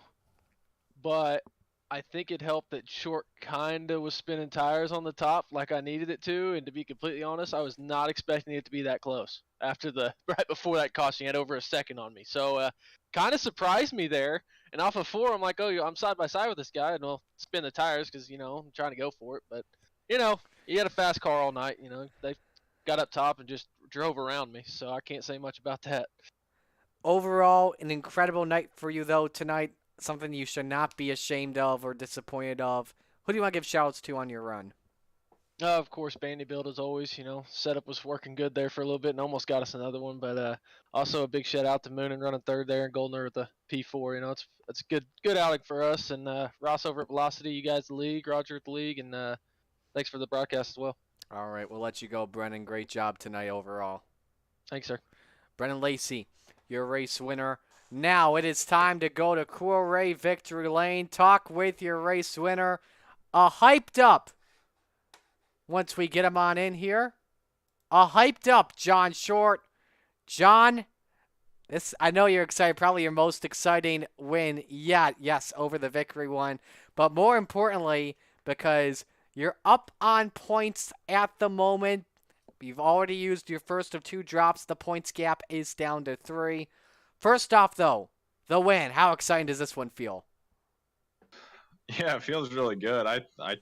but I think it helped that Short kind of was spinning tires on the top like I needed it to, and to be completely honest, I was not expecting it to be that close after right before that caution. He had over a second on me, so kind of surprised me there. And off of 4, I'm like, oh, I'm side by side with this guy, and I'll spin the tires because, you know, I'm trying to go for it. But, you know, you had a fast car all night. You know, they got up top and just drove around me, so I can't say much about that. Overall, an incredible night for you, though, tonight. Something you should not be ashamed of or disappointed of. Who do you want to give shout-outs to on your run? Of course, Bandy Build as always. You know, setup was working good there for a little bit and almost got us another one. But also a big shout out to Moonen running 3rd there and Goldner with the P4. You know, it's a good outing for us. And Ross over at Velocity, you guys the league, Roger at the league, and thanks for the broadcast as well. All right, we'll let you go, Brennan. Great job tonight overall. Thanks, sir. Brennan Lacey, your race winner. Now it is time to go to Coolray Victory Lane. Talk with your race winner. Hyped up, once we get him on in here, hyped up John Short. John, I know you're excited. Probably your most exciting win yet. Yes, over the Victory one. But more importantly, because you're up on points at the moment. You've already used your first of 2 drops. The points gap is down to 3. First off, though, the win. How exciting does this one feel? Yeah, it feels really good. I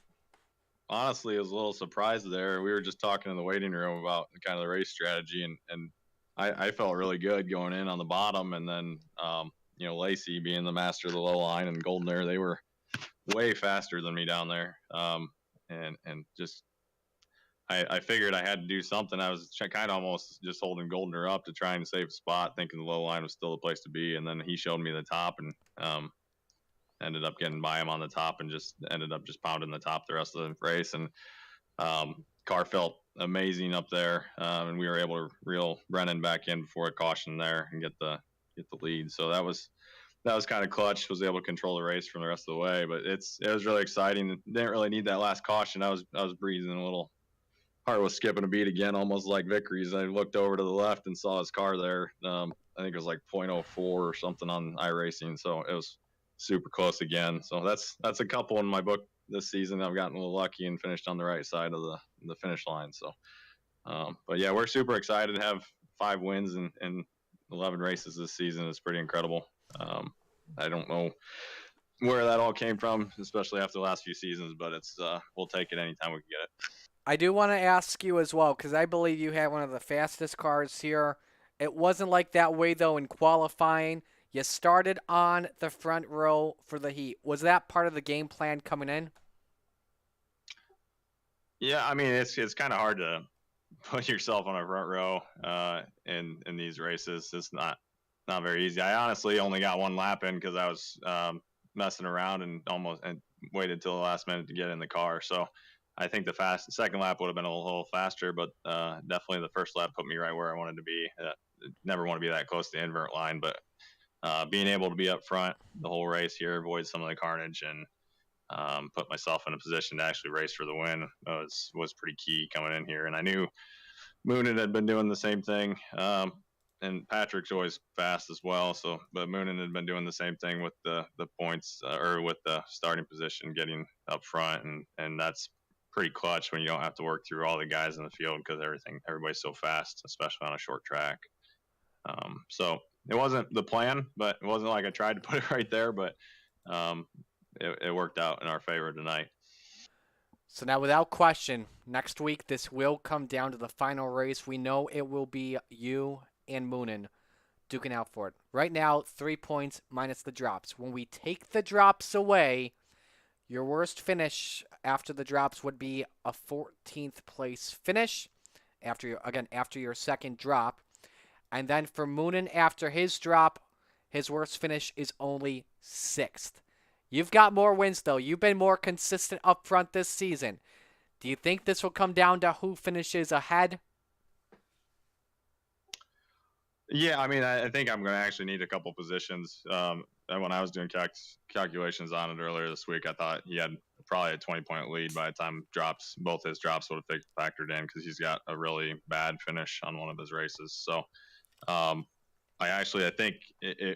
honestly was a little surprised there. We were just talking in the waiting room about kind of the race strategy, and I felt really good going in on the bottom, and then you know, Lacey being the master of the low line and Goldner, they were way faster than me down there, and just I figured I had to do something. I was kind of almost just holding Goldner up to try and save a spot, thinking the low line was still the place to be. And then he showed me the top and ended up getting by him on the top and just ended up just pounding the top the rest of the race. And car felt amazing up there, and we were able to reel Brennan back in before a caution there and get the lead. So that was kind of clutch. Was able to control the race from the rest of the way, but it was really exciting. Didn't really need that last caution. I was breezing a little heart was skipping a beat again, almost like Vickery's. I looked over to the left and saw his car there. I think it was like .04 or something on iRacing, so it was super close again. So that's a couple in my book this season. I've gotten a little lucky and finished on the right side of the finish line. So, but yeah, we're super excited to have 5 wins in 11 races this season. It's pretty incredible. I don't know where that all came from, especially after the last few seasons, but it's we'll take it anytime we can get it. I do want to ask you as well, because I believe you had one of the fastest cars here. It wasn't like that way, though, in qualifying. You started on the front row for the heat. Was that part of the game plan coming in? Yeah, I mean, it's kind of hard to put yourself on a front row in these races. It's not very easy. I honestly only got 1 lap in because I was messing around and waited till the last minute to get in the car. So I think the second lap would have been a little faster, but definitely the first lap put me right where I wanted to be. Never want to be that close to the invert line, but being able to be up front the whole race here, avoid some of the carnage, and put myself in a position to actually race for the win was pretty key coming in here. And I knew Moonen had been doing the same thing. And Patrick's always fast as well. So, but Moonen had been doing the same thing with the points or with the starting position, getting up front, and that's pretty clutch when you don't have to work through all the guys in the field because everybody's so fast, especially on a short track. So it wasn't the plan, but it wasn't like I tried to put it right there, but it worked out in our favor tonight. So now, without question, next week this will come down to the final race. We know it will be you and Moonen duking out for it. Right now, 3 points minus the drops. When we take the drops away, your worst finish after the drops would be a 14th place finish after your second drop. And then for Moonen, after his drop, his worst finish is only 6th. You've got more wins, though. You've been more consistent up front this season. Do you think this will come down to who finishes ahead? Yeah, I mean, I think I'm going to actually need a couple positions. And when I was doing calculations on it earlier this week, I thought he had probably a 20-point lead by the time both his drops would have factored in because he's got a really bad finish on one of his races. So I think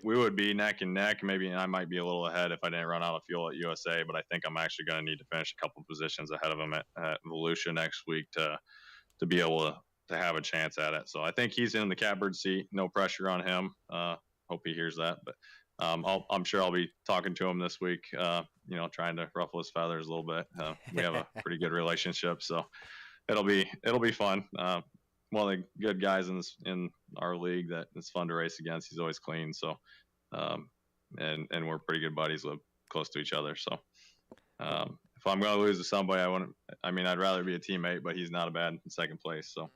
we would be neck and neck. Maybe I might be a little ahead if I didn't run out of fuel at USA, but I think I'm actually going to need to finish a couple positions ahead of him at Volusia next week to be able to have a chance at it. So I think he's in the catbird seat. No pressure on him. Hope he hears that, but I'm sure I'll be talking to him this week. Trying to ruffle his feathers a little bit. We have a pretty good relationship, so it'll be fun. One of the good guys in our league that it's fun to race against. He's always clean, so and we're pretty good buddies, live close to each other. So if I'm going to lose to somebody, I'd rather be a teammate, but he's not a bad in second place. So,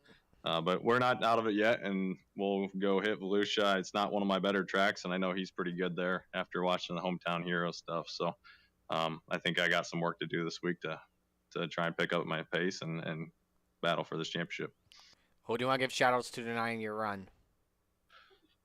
but we're not out of it yet, and we'll go hit Volusia. It's not one of my better tracks, and I know he's pretty good there after watching the Hometown Hero stuff. So I think I got some work to do this week to try and pick up my pace and battle for this championship. Who do you want to give shout-outs to tonight in your run?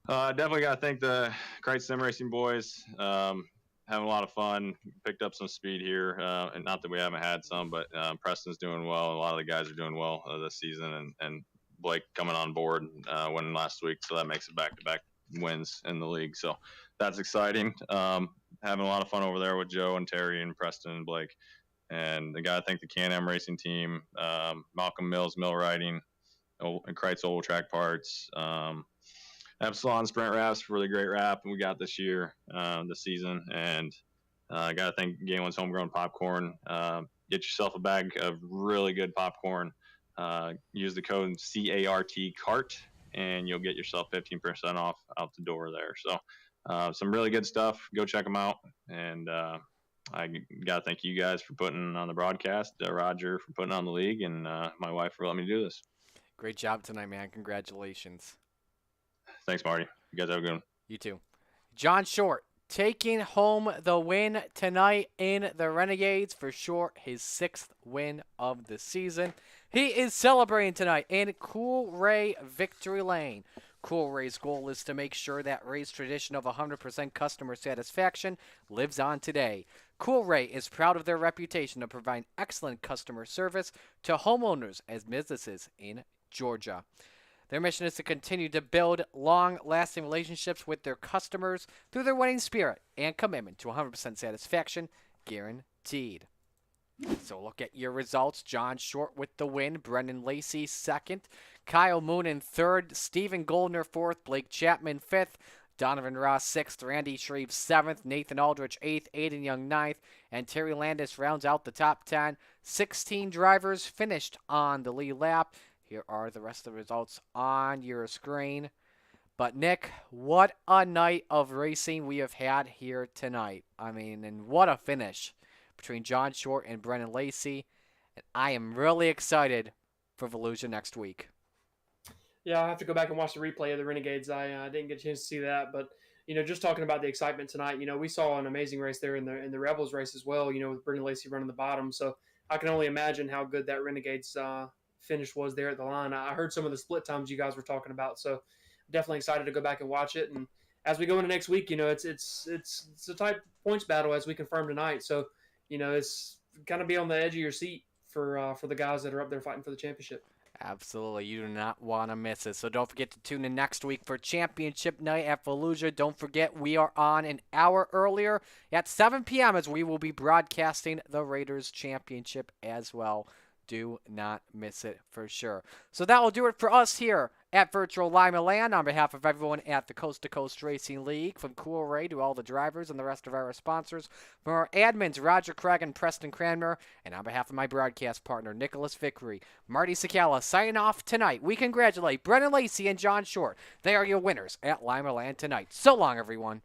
Definitely got to thank the Kreitz Sim Racing boys. Having a lot of fun. Picked up some speed here, and not that we haven't had some, but Preston's doing well. A lot of the guys are doing well this season, and Blake coming on board, winning last week, so that makes it back-to-back wins in the league. So that's exciting. Having a lot of fun over there with Joe and Terry and Preston and Blake. And I got to thank the Can-Am Racing team, Malcolm Mills, Mill Riding, and Kreitz Oval Track Parts, Epsilon Sprint Wraps for the great wrap we got this season. And I got to thank Game One's Homegrown Popcorn. Get yourself a bag of really good popcorn. Use the code CART, and you'll get yourself 15% off out the door there. So some really good stuff. Go check them out. And I got to thank you guys for putting on the broadcast, Roger for putting on the league, and my wife for letting me do this. Great job tonight, man. Congratulations. Thanks, Marty. You guys have a good one. You too. John Short taking home the win tonight in the Renegades. For Short, his 6th win of the season. He is celebrating tonight in Cool Ray Victory Lane. Cool Ray's goal is to make sure that Ray's tradition of 100% customer satisfaction lives on today. Cool Ray is proud of their reputation of providing excellent customer service to homeowners and businesses in Georgia. Their mission is to continue to build long-lasting relationships with their customers through their winning spirit and commitment to 100% satisfaction guaranteed. So look at your results. John Short with the win. Brendan Lacey second. Kyle Moon in third. Stephen Goldner fourth. Blake Chapman fifth. Donovan Ross sixth. Randy Shreve seventh. Nathan Aldrich eighth. Aiden Young ninth. And Terry Landis rounds out the top 10. 16 drivers finished on the lead lap. Here are the rest of the results on your screen. But Nick, what a night of racing we have had here tonight. I mean, and what a finish between John Short and Brendan Lacey. And I am really excited for Volusia next week. Yeah, I'll have to go back and watch the replay of the Renegades. I didn't get a chance to see that, but just talking about the excitement tonight, we saw an amazing race there in the Rebels race as well. With Brendan Lacey running the bottom, so I can only imagine how good that Renegades finish was there at the line. I heard some of the split times you guys were talking about, so definitely excited to go back and watch it. And as we go into next week, it's a tight points battle as we confirmed tonight. So it's kind of be on the edge of your seat for the guys that are up there fighting for the championship. Absolutely. You do not want to miss it. So don't forget to tune in next week for Championship Night at Fallujah. Don't forget we are on an hour earlier at 7 p.m. as we will be broadcasting the Raiders Championship as well. Do not miss it for sure. So that will do it for us here at Virtual Lima Land. On behalf of everyone at the Coast2Coast Racing League, from Cool Ray to all the drivers and the rest of our sponsors, from our admins, Roger Craig and Preston Cranmer, and on behalf of my broadcast partner, Nicholas Vickery, Marty Sakala, signing off tonight. We congratulate Brendan Lacey and John Short. They are your winners at Lima Land tonight. So long, everyone.